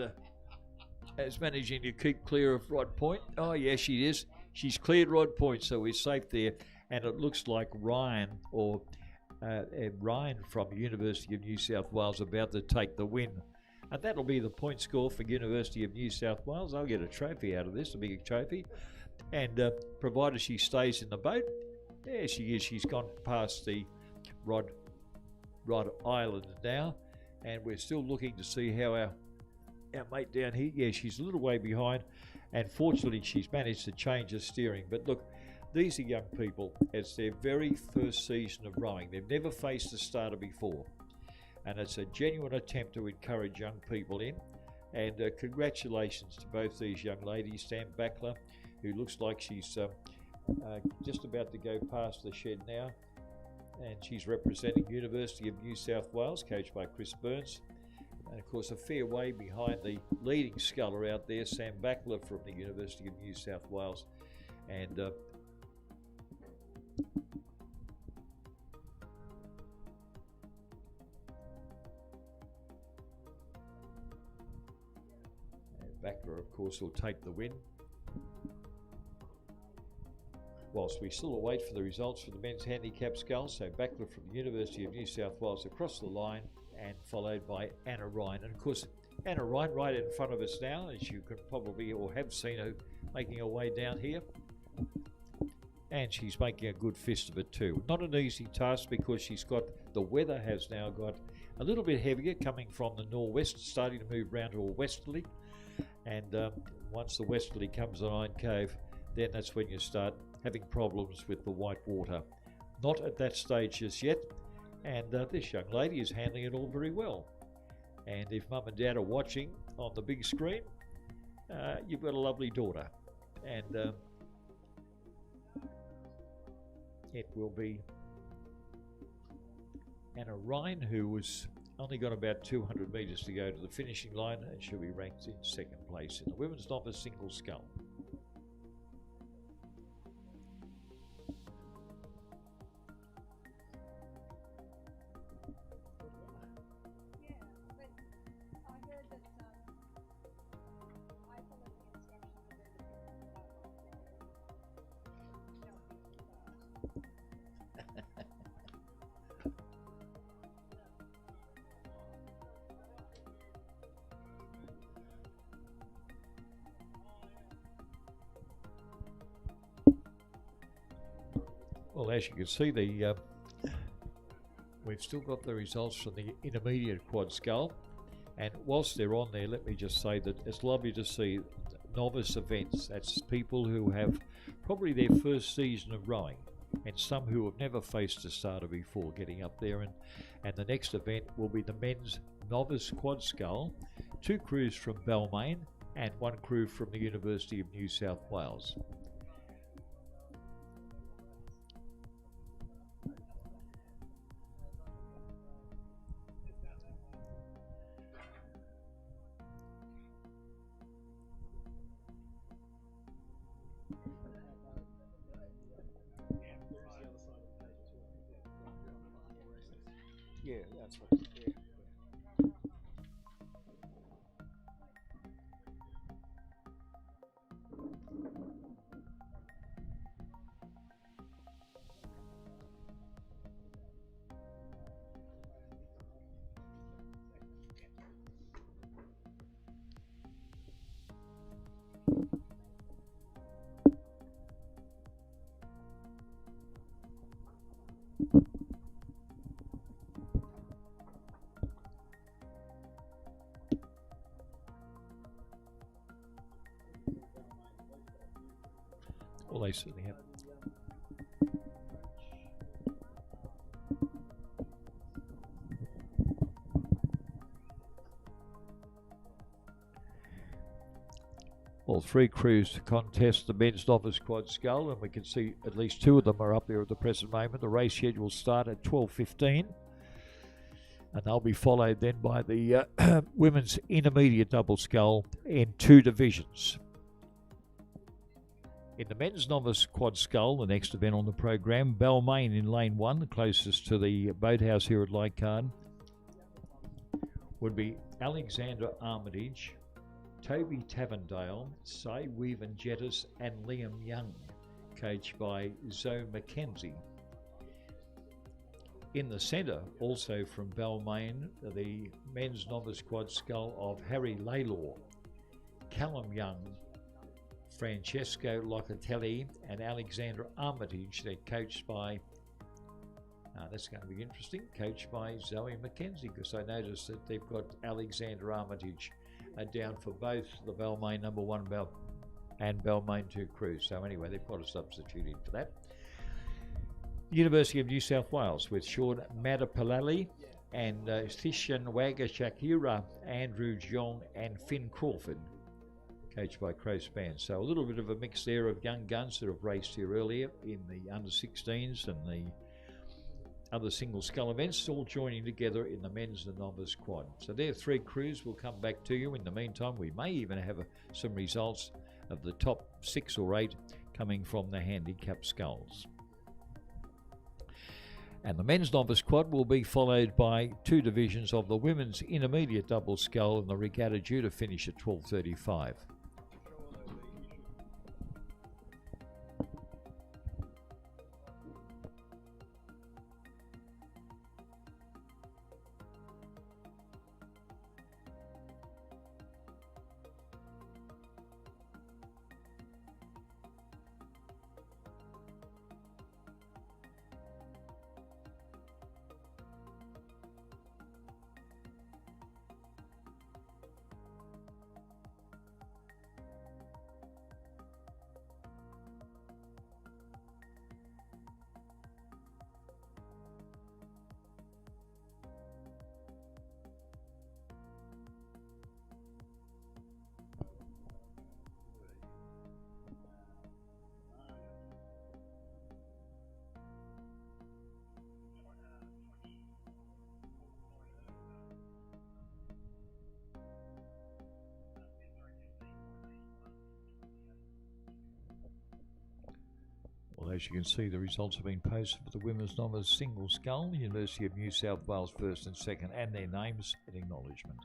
managing to keep clear of Rod Point. Oh, yes, she is. She's cleared Rod Point, so we're safe there. And it looks like Ryan from the University of New South Wales about to take the win. And that'll be the point score for University of New South Wales. They'll get a trophy out of this, a big trophy. And provided she stays in the boat, there she is. She's gone past the Rod Island now. And we're still looking to see how our mate down here, yeah, she's a little way behind. And fortunately, she's managed to change her steering. But look, these are young people. It's their very first season of rowing. They've never faced a starter before. And it's a genuine attempt to encourage young people in. And congratulations to both these young ladies. Sam Backler, who looks like she's just about to go past the shed now. And she's representing University of New South Wales, coached by Chris Burns. And of course, a fair way behind the leading sculler out there, Sam Backler from the University of New South Wales. And Backler, of course, will take the win. Whilst we still await for the results for the men's handicap sculls, so Backler from the University of New South Wales across the line, and followed by Anna Ryan. And of course, Anna Ryan right in front of us now, as you can probably or have seen her making her way down here. And she's making a good fist of it too. Not an easy task, because the weather has now got a little bit heavier coming from the northwest, starting to move round to a westerly. And once the westerly comes on Iron Cove, then that's when you start having problems with the white water. Not at that stage just yet. And this young lady is handling it all very well. And if mum and dad are watching on the big screen, you've got a lovely daughter. And it will be Anna Ryan, who has only got about 200 metres to go to the finishing line, and she'll be ranked in second place in the women's novice single scull. Well, as you can see, we've still got the results from the intermediate quad scull, and whilst they're on there, let me just say that it's lovely to see novice events. That's people who have probably their first season of rowing, and some who have never faced a starter before getting up there. And the next event will be the men's novice quad scull. Two crews from Balmain, and 1 crew from the University of New South Wales. Yeah, that's right. Yeah. Well, they certainly have. Well, 3 crews to contest the men's novice quad scull, and we can see at least 2 of them are up there at the present moment. The race schedule will start at 12:15, and they'll be followed then by the women's intermediate double scull in 2 divisions. In the men's novice quad scull, the next event on the program, Balmain in lane 1, the closest to the boathouse here at Leichhardt, would be Alexander Armitage, Toby Tavendale, Say Weaven Jettis and Liam Young, coached by Zoe McKenzie. In the centre, also from Balmain, the men's novice quad scull of Harry Laylor, Callum Young, Francesco Locatelli and Alexander Armitage. They're coached by, that's going to be interesting, coached by Zoe McKenzie, because I noticed that they've got Alexander Armitage down for both the Balmain number 1 and Balmain 2 crews. So anyway, they've got a substitute in for that. University of New South Wales with Sean Madapalali and Thishan Wagashakira, Andrew Jong and Finn Crawford, coached by Crow Span. So a little bit of a mix there of young guns that have raced here earlier in the under-16s and the other single scull events, all joining together in the men's and novice quad. So there are 3 crews. We'll come back to you. In the meantime, we may even have some results of the top 6 or 8 coming from the handicap sculls. And the men's novice quad will be followed by 2 divisions of the women's intermediate double scull, and the regatta due to finish at 12:35. Well, as you can see, the results have been posted for the women's novice single scull, University of New South Wales first and second, and their names and acknowledgement.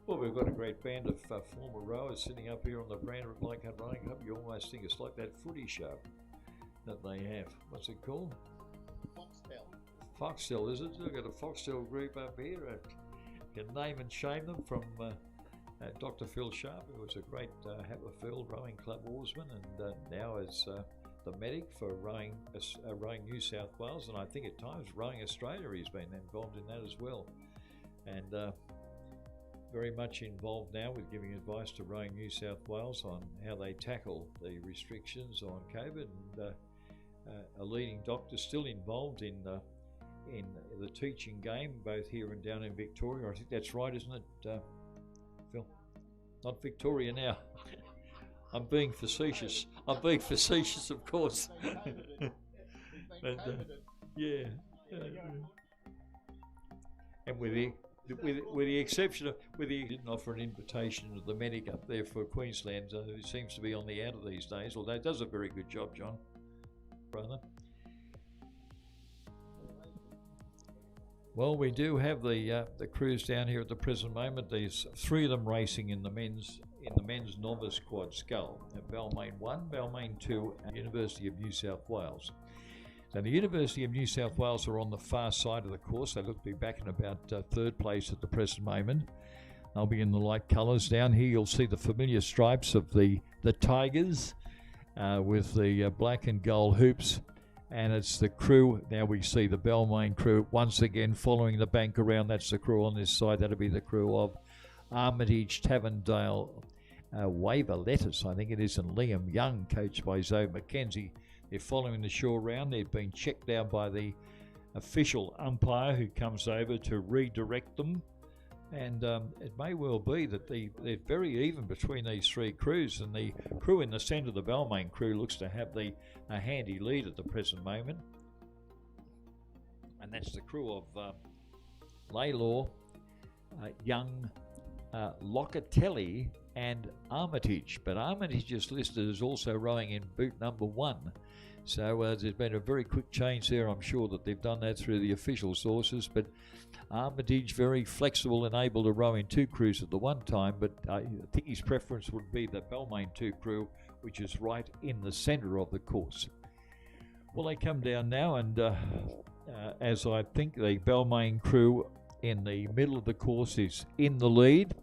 Well, we've got a great band of former rowers sitting up here on the veranda at Leichhardt Rowing Club. You almost think it's like that footy show that they have. What's it called? Foxtel, is it? We've got a Foxtel group up here. Can name and shame them from Dr. Phil Sharp, who was a great Haverfield Rowing Club oarsman, and now is the medic for rowing New South Wales, and I think at times Rowing Australia he's been involved in that as well. And very much involved now with giving advice to Rowing New South Wales on how they tackle the restrictions on COVID, and a leading doctor still involved in the teaching game, both here and down in Victoria. I think that's right, isn't it, Phil? Not Victoria now. I'm being facetious. Of course. And, yeah. And with the exception of, he didn't offer an invitation to the medic up there for Queensland, who seems to be on the outer these days, although he does a very good job, John, brother. Well, we do have the crews down here at the present moment. There's 3 of them racing in the men's novice quad scull at Balmain 1, Balmain 2, and University of New South Wales. Now, the University of New South Wales are on the far side of the course. They look to be back in about 3rd place at the present moment. They'll be in the light colours. Down here, you'll see the familiar stripes of the Tigers with the black and gold hoops. And it's the crew. Now we see the Balmain crew once again following the bank around. That's the crew on this side. That'll be the crew of Armitage, Tavendale, Waver Lettuce, I think it is, and Liam Young, coached by Zoe McKenzie. They're following the shore round. They've been checked down by the official umpire who comes over to redirect them. And it may well be that they're very even between these 3 crews, and the crew in the centre, the Balmain crew, looks to have a handy lead at the present moment. And that's the crew of Laylaw, Young, Locatelli and Armitage. But Armitage is listed as also rowing in boot number 1. So there's been a very quick change there. I'm sure that they've done that through the official sources, but Armitage very flexible and able to row in 2 crews at the one time, but I think his preference would be the Balmain 2 crew, which is right in the centre of the course. Well, they come down now, and as I think the Balmain crew in the middle of the course is in the lead,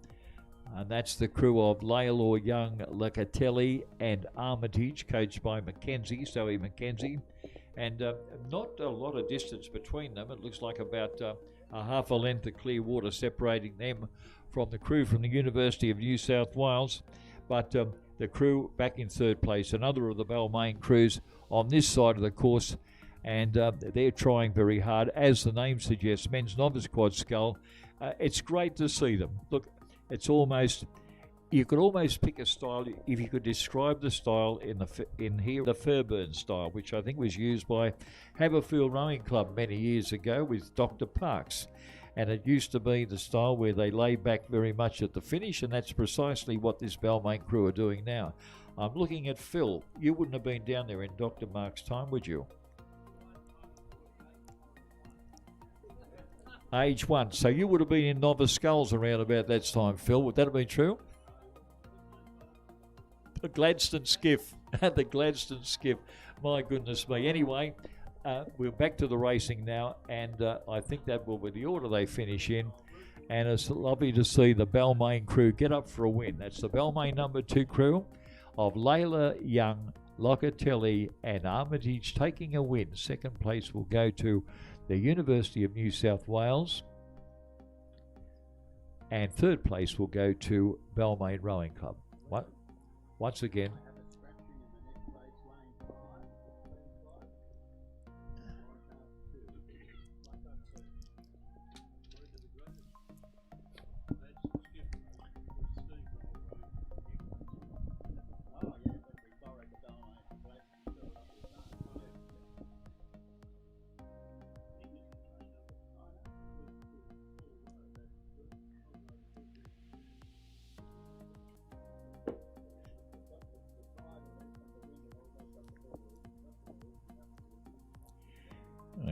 and that's the crew of Laylaw, Young, Locatelli and Armitage, coached by Mackenzie, Zoe McKenzie, and not a lot of distance between them. It looks like about a half a length of clear water separating them from the crew from the University of New South Wales, but the crew back in 3rd place, another of the Balmain crews on this side of the course, and they're trying very hard. As the name suggests, men's novice quad scull. It's great to see them. Look, it's almost, you could almost pick a style, if you could describe the style in here, the Fairburn style, which I think was used by Haverfield Rowing Club many years ago with Dr. Parks. And it used to be the style where they lay back very much at the finish, and that's precisely what this Balmain crew are doing now. I'm looking at Phil. You wouldn't have been down there in Dr. Mark's time, would you? Age 1. So you would have been in novice sculls around about that time, Phil. Would that have been true? The Gladstone skiff. The Gladstone skiff. My goodness me. Anyway, we're back to the racing now, and I think that will be the order they finish in. And it's lovely to see the Balmain crew get up for a win. That's the Balmain number 2 crew of Layla, Young, Locatelli and Armitage taking a win. 2nd place will go to the University of New South Wales, and 3rd place will go to Balmain Rowing Club. Once again,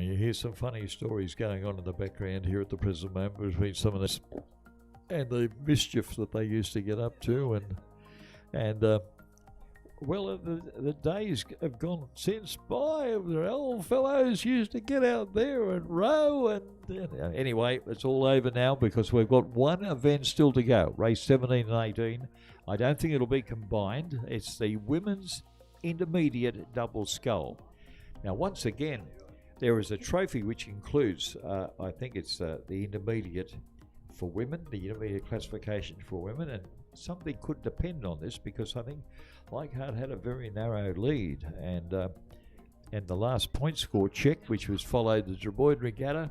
you hear some funny stories going on in the background here at the present moment between some of this. and the mischief that they used to get up to, and well, the days have gone since by. The old fellows used to get out there and row, and anyway, it's all over now because we've got one event still to go, race 17 and 18. I don't think it'll be combined. It's the women's intermediate double scull. Now, once again, there is a trophy which includes, I think it's the intermediate for women, the intermediate classification for women, and something could depend on this because I think Leichhardt had a very narrow lead, and the last point score check, which was followed the Dreboyd Regatta,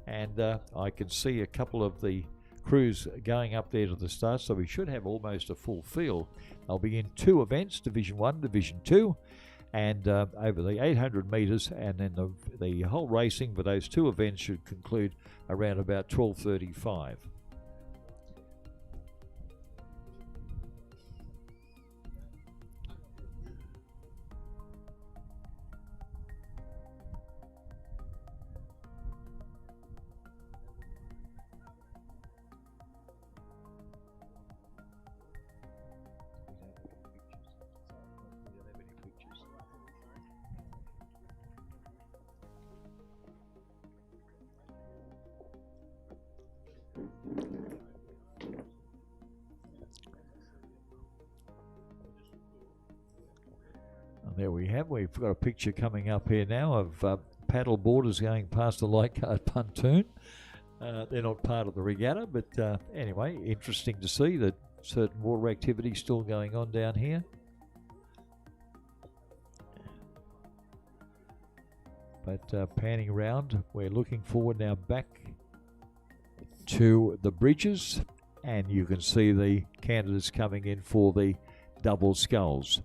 and I can see a couple of the crews going up there to the start, so we should have almost a full field. They'll be in two events, Division 1, Division 2, and over the 800 metres, and then the whole racing for those two events should conclude around about 12:35. There we have. We've got a picture coming up here now of paddle boarders going past the Leichhardt pontoon. They're not part of the regatta, but anyway, interesting to see that certain water activity still going on down here. But panning around, we're looking forward now back to the bridges, and you can see the candidates coming in for the double sculls.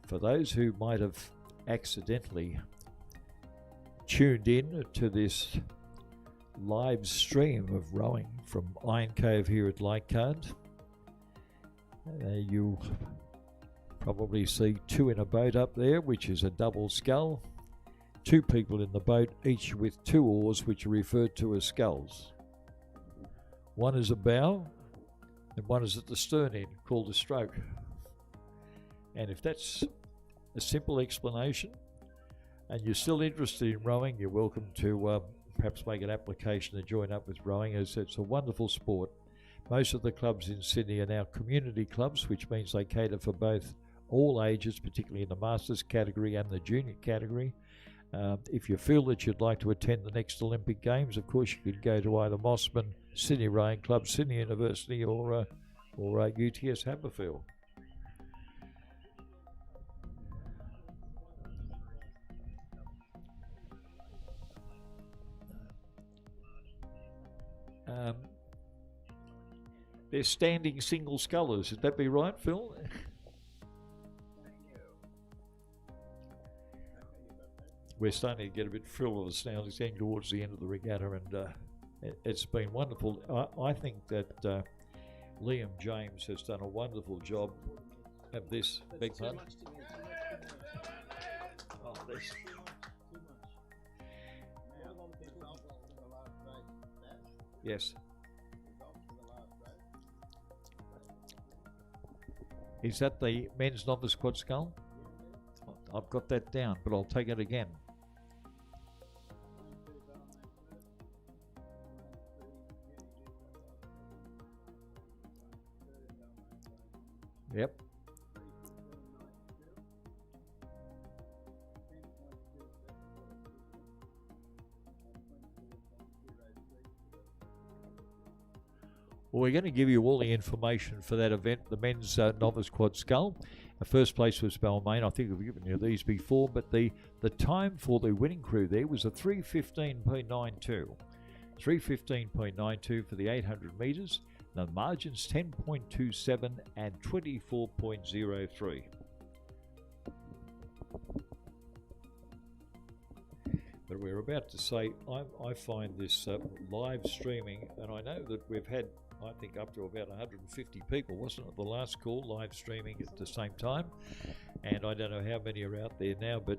For those who might have accidentally tuned in to this live stream of rowing from Iron Cove here at Leichhardt, you'll probably see two in a boat up there, which is a double scull. Two people in the boat, each with two oars, which are referred to as sculls. One is a bow, and one is at the stern end, called a stroke. And if that's a simple explanation, and you're still interested in rowing, you're welcome to perhaps make an application to join up with rowing, as it's a wonderful sport. Most of the clubs in Sydney are now community clubs, which means they cater for both all ages, particularly in the Masters category and the Junior category. If you feel that you'd like to attend the next Olympic Games, of course you could go to either Mossman, Sydney Rowing Club, Sydney University, or UTS Haberfield. They're standing single scullers. Would that be right, Phil? We're starting to get a bit frivolous now. It's getting towards the end of the regatta, and it's been wonderful. I think that Liam James has done a wonderful job of this. Big pun. Oh, yes. Is that the men's novice quad scull? I've got that down, but I'll take it again. Yep. Well, we're going to give you all the information for that event, the men's novice quad scull. The first place was Balmain. I think we've given you these before, but the time for the winning crew there was a 3:15.92. 3:15.92 for the 800 metres. The margins 10.27 and 24.03. But we're about to say, I find this live streaming, and I know that we've had, I think, up to about 150 people, wasn't it, the last call, live streaming at the same time? And I don't know how many are out there now, but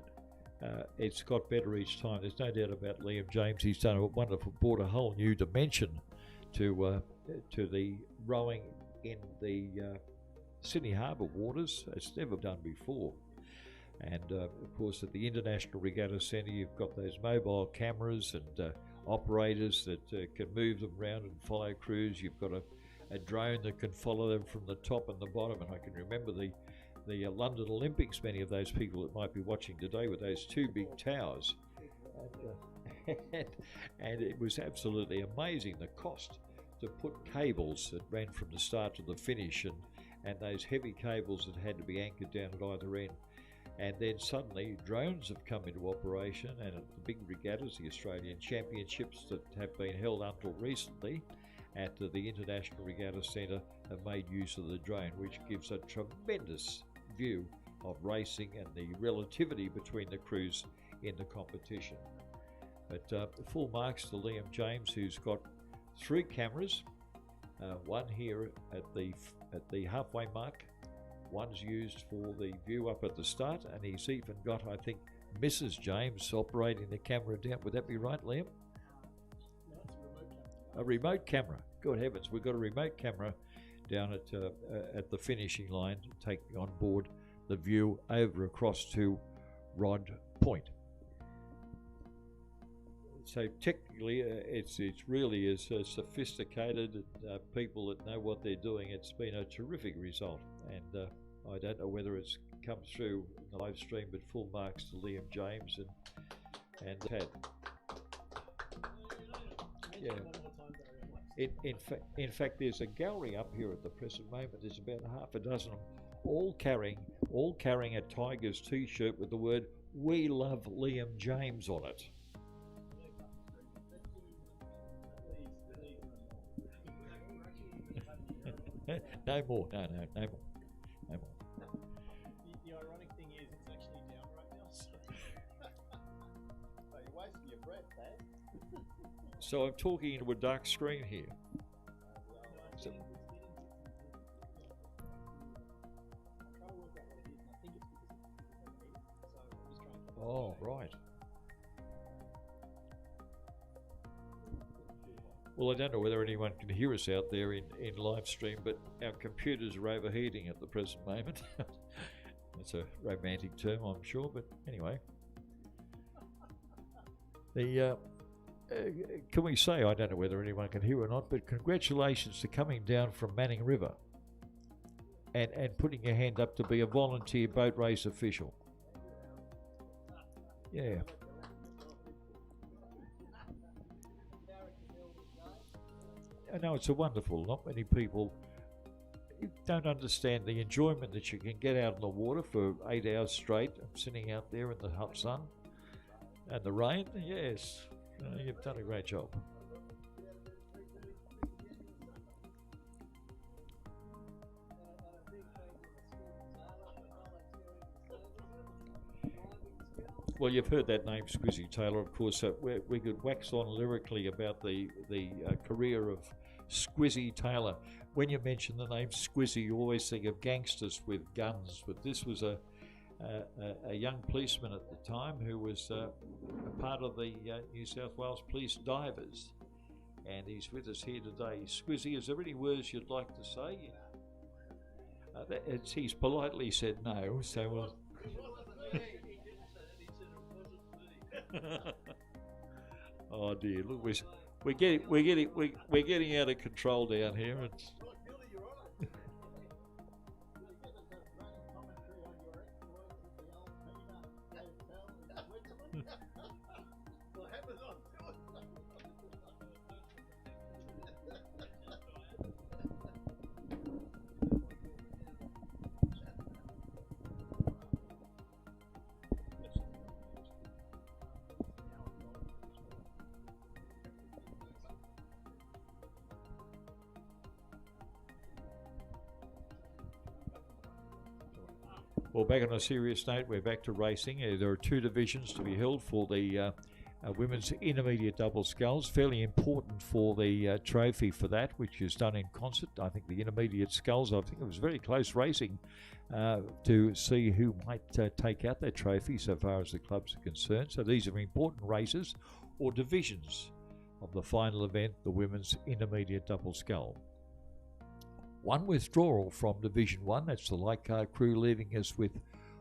it's got better each time. There's no doubt about Liam James. He's done a wonderful, brought a whole new dimension to the rowing in the Sydney Harbour waters. It's never done before. And of course, at the International Regatta Centre, you've got those mobile cameras and operators that can move them around and follow crews. You've got a drone that can follow them from the top and the bottom. And I can remember the London Olympics, many of those people that might be watching today with those two big towers. And it was absolutely amazing, the cost to put cables that ran from the start to the finish, and those heavy cables that had to be anchored down at either end. And then suddenly drones have come into operation, and at the big regattas, the Australian Championships that have been held until recently at the International Regatta Centre have made use of the drone, which gives a tremendous view of racing and the relativity between the crews in the competition. But full marks to Liam James, who's got 3 cameras, one here at the halfway mark, one's used for the view up at the start, and he's even got, I think, Mrs. James operating the camera down. Would that be right, Liam? No, it's a remote camera. A remote camera. Good heavens, we've got a remote camera down at the finishing line, taking on board the view over across to Rod Point. So technically, it's really as sophisticated people that know what they're doing. It's been a terrific result, and I don't know whether it's come through in the live stream, but full marks to Liam James and Tad. Yeah. In fact, there's a gallery up here at the present moment. There's about half a dozen of them, all carrying a Tigers T-shirt with the word "We love Liam James" on it. No more. No more. The ironic thing is, it's actually down right now. So you're wasting your breath, Dad. So I'm talking into a dark screen here. So, oh, right. Well, I don't know whether anyone can hear us out there in live stream, but our computers are overheating at the present moment. That's a romantic term, I'm sure, but anyway. Can we say, I don't know whether anyone can hear or not, but congratulations to coming down from Manning River and putting your hand up to be a volunteer boat race official. Yeah. I know it's a wonderful, not many people don't understand the enjoyment that you can get out in the water for 8 hours straight, sitting out there in the hot sun and the rain. Yes, you've done a great job. Well, you've heard that name, Squizzy Taylor, of course. We could wax on lyrically about the career of Squizzy Taylor. When you mention the name Squizzy, you always think of gangsters with guns, but this was a young policeman at the time who was a part of the New South Wales Police Divers, and he's with us here today. Squizzy, is there any words you'd like to say? He's politely said no, so oh dear! Look, we're getting out of control down here. Well, back on a serious note, we're back to racing. There are 2 divisions to be held for the women's intermediate double sculls, fairly important for the trophy for that, which is done in concert. I think the intermediate sculls, I think it was very close racing to see who might take out that trophy so far as the clubs are concerned. So these are important races or divisions of the final event, the women's intermediate double scull. One withdrawal from Division 1, that's the Leichhardt crew, leaving us with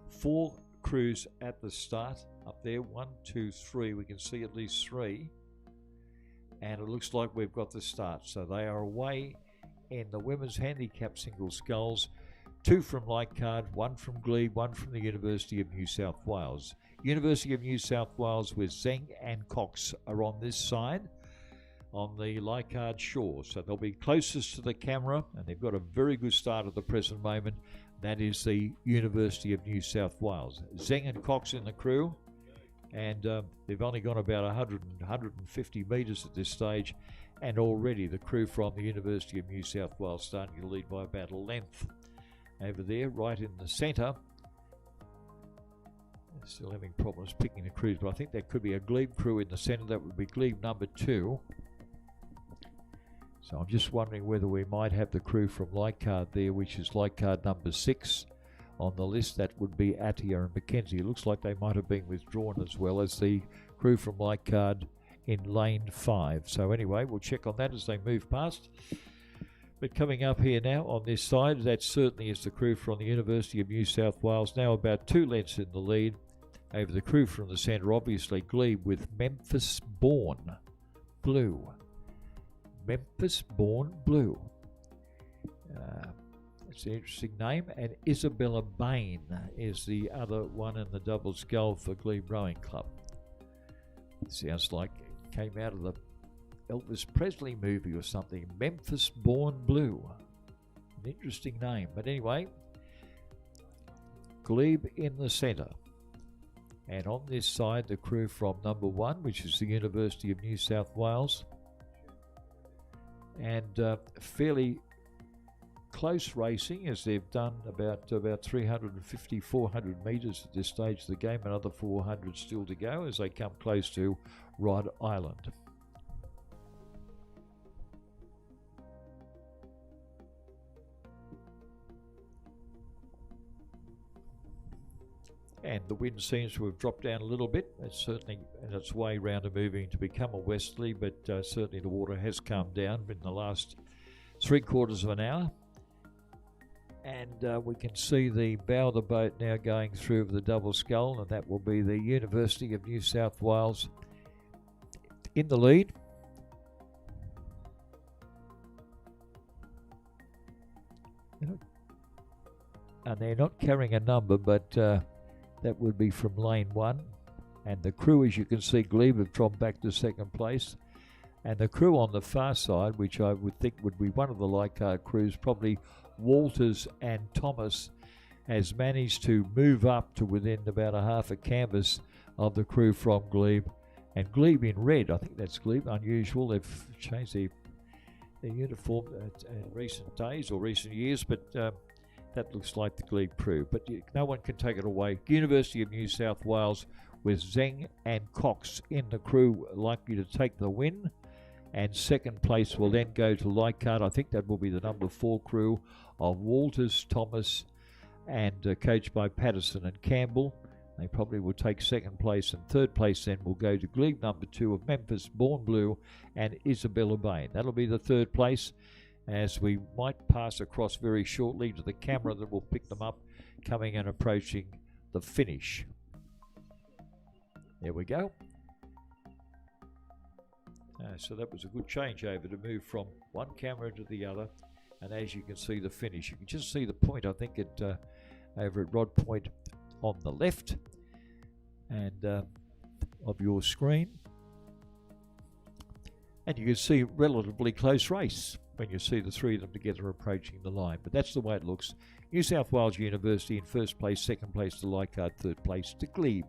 4 crews at the start. Up there, 1, 2, 3, we can see at least 3, and it looks like we've got the start. So they are away in the women's handicap single sculls, 2 from Leichhardt, 1 from Glebe, 1 from the University of New South Wales. University of New South Wales with Zeng and Cox are on this side on the Leichhardt shore, so they'll be closest to the camera, and they've got a very good start at the present moment. That is the University of New South Wales. Zeng and Cox in the crew, and they've only gone about 150 metres at this stage, and already the crew from the University of New South Wales starting to lead by about a length. Over there, right in the centre, still having problems picking the crews, but I think there could be a Glebe crew in the centre. That would be Glebe number 2. So I'm just wondering whether we might have the crew from Leichhardt there, which is Leichhardt number 6 on the list. That would be Attia and Mackenzie. It looks like they might have been withdrawn, as well as the crew from Leichhardt in lane 5. So anyway, we'll check on that as they move past. But coming up here now on this side, that certainly is the crew from the University of New South Wales, now about 2 lengths in the lead over the crew from the centre, obviously Glebe with Memphis Born Blue. Memphis Born Blue. It's an interesting name. And Isabella Bain is the other one in the double scull for Glebe Rowing Club. Sounds like it came out of the Elvis Presley movie or something. Memphis Born Blue. An interesting name. But anyway, Glebe in the centre. And on this side, the crew from number 1, which is the University of New South Wales. And fairly close racing, as they've done about 350, 400 metres at this stage of the game. Another 400 still to go as they come close to Rod Island. And the wind seems to have dropped down a little bit. It's certainly in its way round to moving to become a westerly, but certainly the water has calmed down in the last 3/4 of an hour. And we can see the bow of the boat now going through the double scull, and that will be the University of New South Wales in the lead. And they're not carrying a number, but that would be from lane 1. And the crew, as you can see, Glebe have dropped back to 2nd place. And the crew on the far side, which I would think would be one of the Leichhardt crews, probably Walters and Thomas, has managed to move up to within about a half a canvas of the crew from Glebe. And Glebe in red, I think that's Glebe, unusual. They've changed their uniform in recent days or recent years, but that looks like the Glebe crew, but no one can take it away. University of New South Wales with Zeng and Cox in the crew, likely to take the win. And 2nd place will then go to Leichhardt. I think that will be the number 4 crew of Walters, Thomas, and coached by Patterson and Campbell. They probably will take 2nd place, and 3rd place then will go to Glebe number 2 of Memphis Born Blue and Isabella Bain. That'll be the 3rd place, as we might pass across very shortly to the camera that will pick them up coming and approaching the finish. There we go. So that was a good changeover to move from one camera to the other, and as you can see the finish, you can just see the point, I think, over at Rod Point on the left and of your screen, and you can see relatively close race when you see the 3 of them together approaching the line. But that's the way it looks. New South Wales University in 1st place, 2nd place to Leichhardt, 3rd place to Glebe.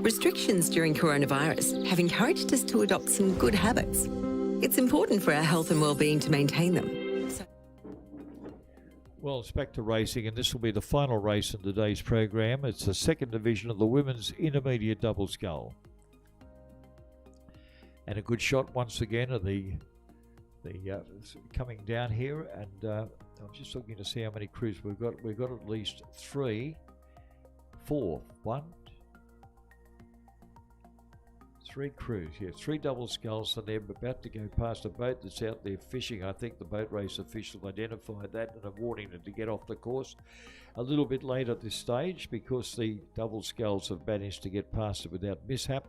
Restrictions during coronavirus have encouraged us to adopt some good habits. It's important for our health and well-being to maintain them. Well, it's back to racing, and this will be the final race in today's program. It's the second division of the women's intermediate double scull. And a good shot once again of the coming down here, and I'm just looking to see how many crews we've got. We've got at least 3 crews, yeah, 3 double sculls, and they're about to go past a boat that's out there fishing. I think the boat race official identified that and are warning them to get off the course a little bit late at this stage, because the double sculls have managed to get past it without mishap,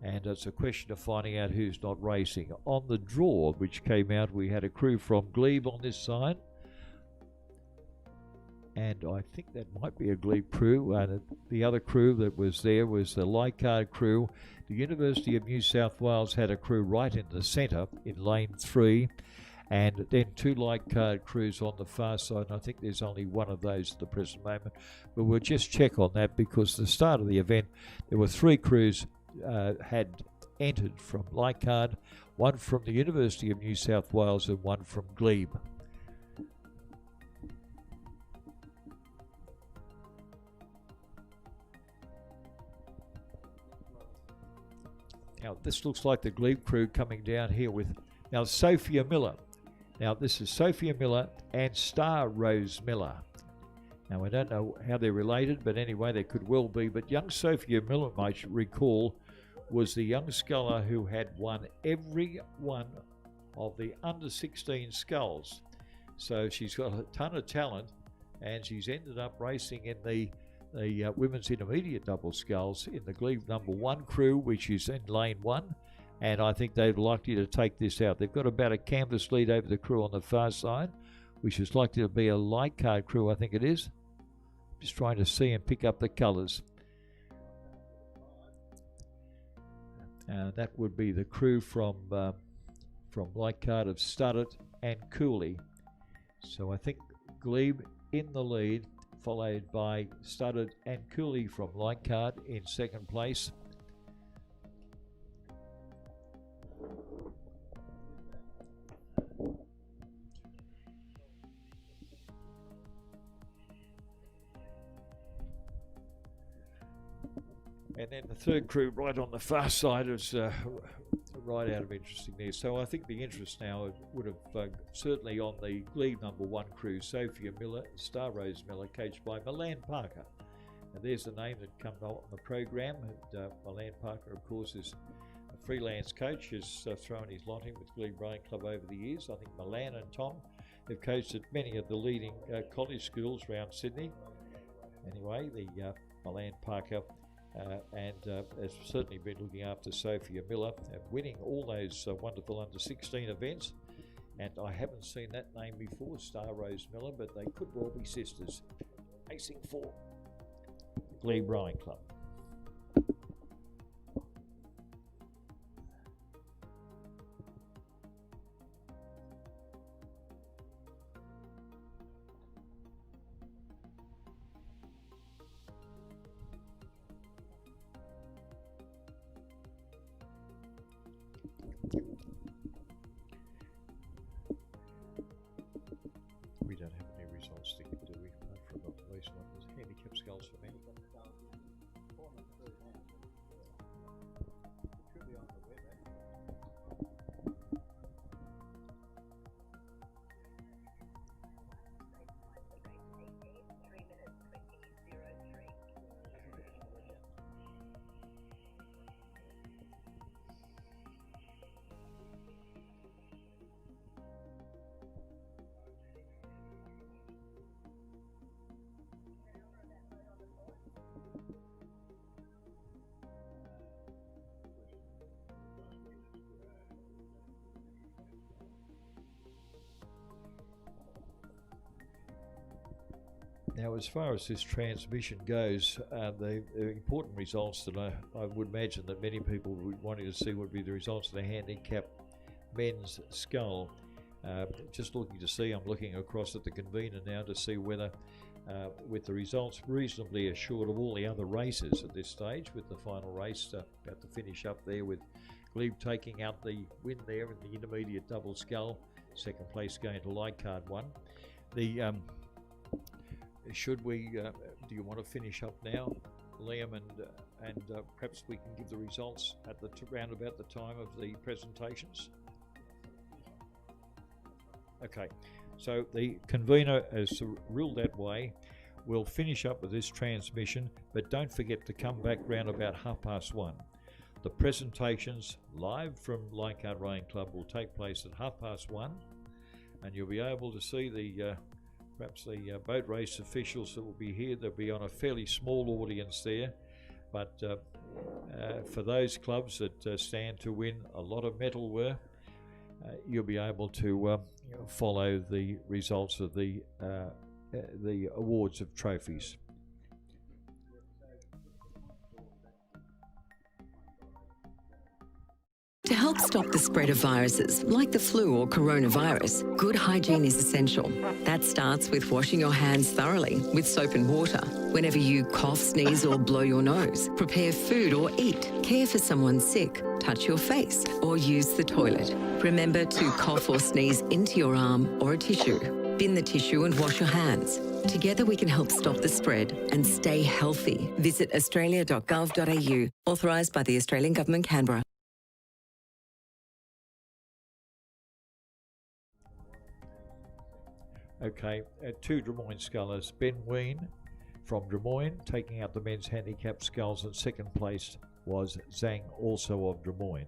and it's a question of finding out who's not racing. On the draw which came out, we had a crew from Glebe on this side, and I think that might be a Glebe crew. The other crew that was there was the Leichhardt crew. The University of New South Wales had a crew right in the centre in lane 3, and then 2 Leichhardt crews on the far side, and I think there's only one of those at the present moment, but we'll just check on that, because the start of the event there were 3 crews had entered from Leichhardt, 1 from the University of New South Wales and 1 from Glebe. Now this looks like the Glebe crew coming down here with now Sophia Miller. Now this is Sophia Miller and Star Rose Miller. Now I don't know how they're related, but anyway they could well be. But young Sophia Miller, might recall, was the young sculler who had won every one of the under 16 sculls. So she's got a ton of talent, and she's ended up racing in the women's intermediate double sculls in the Glebe number 1 crew, which is in lane 1, and I think they'd likely to take this out. They've got about a canvas lead over the crew on the far side, which is likely to be a Leichhardt crew, I think it is. Just trying to see and pick up the colours. That would be the crew from Leichhardt of Studdert and Cooley. So I think Glebe in the lead, followed by Studdert and Cooley from Leichhardt in second place. And then the third crew right on the far side is right out of interesting there. So I think the interest now would have certainly on the Glebe number 1 crew, Sophia Miller, Star Rose Miller, coached by Milan Parker. And there's the name that comes on the program. And, Milan Parker, of course, is a freelance coach, has thrown his lot in with Glebe Rowing Club over the years. I think Milan and Tom have coached at many of the leading college schools around Sydney. Anyway, the Milan Parker has certainly been looking after Sophia Miller, winning all those wonderful under 16 events. And I haven't seen that name before, Star Rose Miller, but they could well be sisters racing for Glebe Rowing Club. We don't have any results to give, do we? Apart from at least one was handicap skulls for men. Now, as far as this transmission goes, the important results that I would imagine that many people would be wanting to see would be the results of the handicap men's scull. Just looking to see, I'm looking across at the convener now to see whether with the results reasonably assured of all the other races at this stage, with the final race about to finish up there with Glebe taking out the win there in the intermediate double scull. Second place going to Leichhardt 1. The should we do you want to finish up now, Liam, and perhaps we can give the results at the round about the time of the presentations? Okay, so the convener has ruled that way. We'll finish up with this transmission, but don't forget to come back round about 1:30. The presentations live from Leichhardt Rowing Club will take place at 1:30, and you'll be able to see the perhaps the boat race officials that will be here. They'll be on a fairly small audience there, but for those clubs that stand to win a lot of metalware, you'll be able to follow the results of the awards of trophies. To help stop the spread of viruses, like the flu or coronavirus, good hygiene is essential. That starts with washing your hands thoroughly with soap and water. Whenever you cough, sneeze or blow your nose, prepare food or eat, care for someone sick, touch your face or use the toilet. Remember to cough or sneeze into your arm or a tissue. Bin the tissue and wash your hands. Together we can help stop the spread and stay healthy. Visit australia.gov.au, authorised by the Australian Government, Canberra. Okay, 2 Des Moines scullers. Ben Ween from Des Moines taking out the men's handicap sculls, and second place was Zhang, also of Des Moines.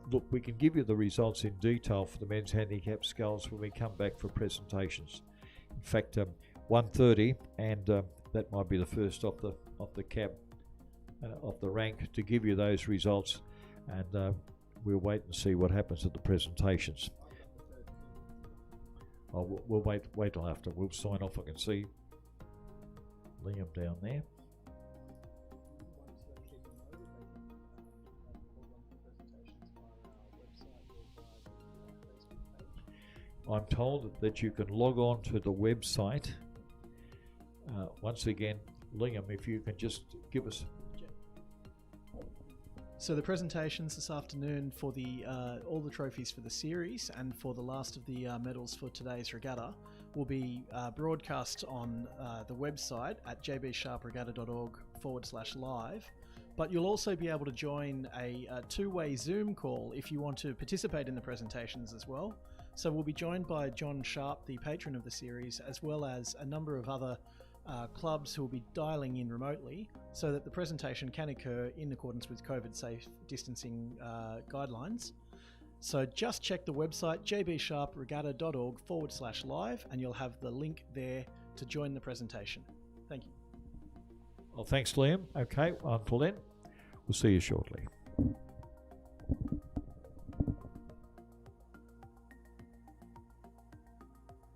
Look, we can give you the results in detail for the men's handicap sculls when we come back for presentations. In fact, 1:30, and that might be the first off the cab, off the rank, to give you those results, and we'll wait and see what happens at the presentations. Oh, we'll wait till after. We'll sign off. I can see Liam down there. I'm told that you can log on to the website. Once again, Liam, if you can just give us. So the presentations this afternoon for the all the trophies for the series and for the last of the medals for today's regatta will be broadcast on the website at jbsharpregatta.org/live. But you'll also be able to join a two-way Zoom call if you want to participate in the presentations as well. So we'll be joined by John Sharp, the patron of the series, as well as a number of other clubs who will be dialing in remotely so that the presentation can occur in accordance with COVID-safe distancing guidelines. So just check the website jbsharpregatta.org/live and you'll have the link there to join the presentation. Thank you. Well, thanks, Liam. Okay, until then, we'll see you shortly.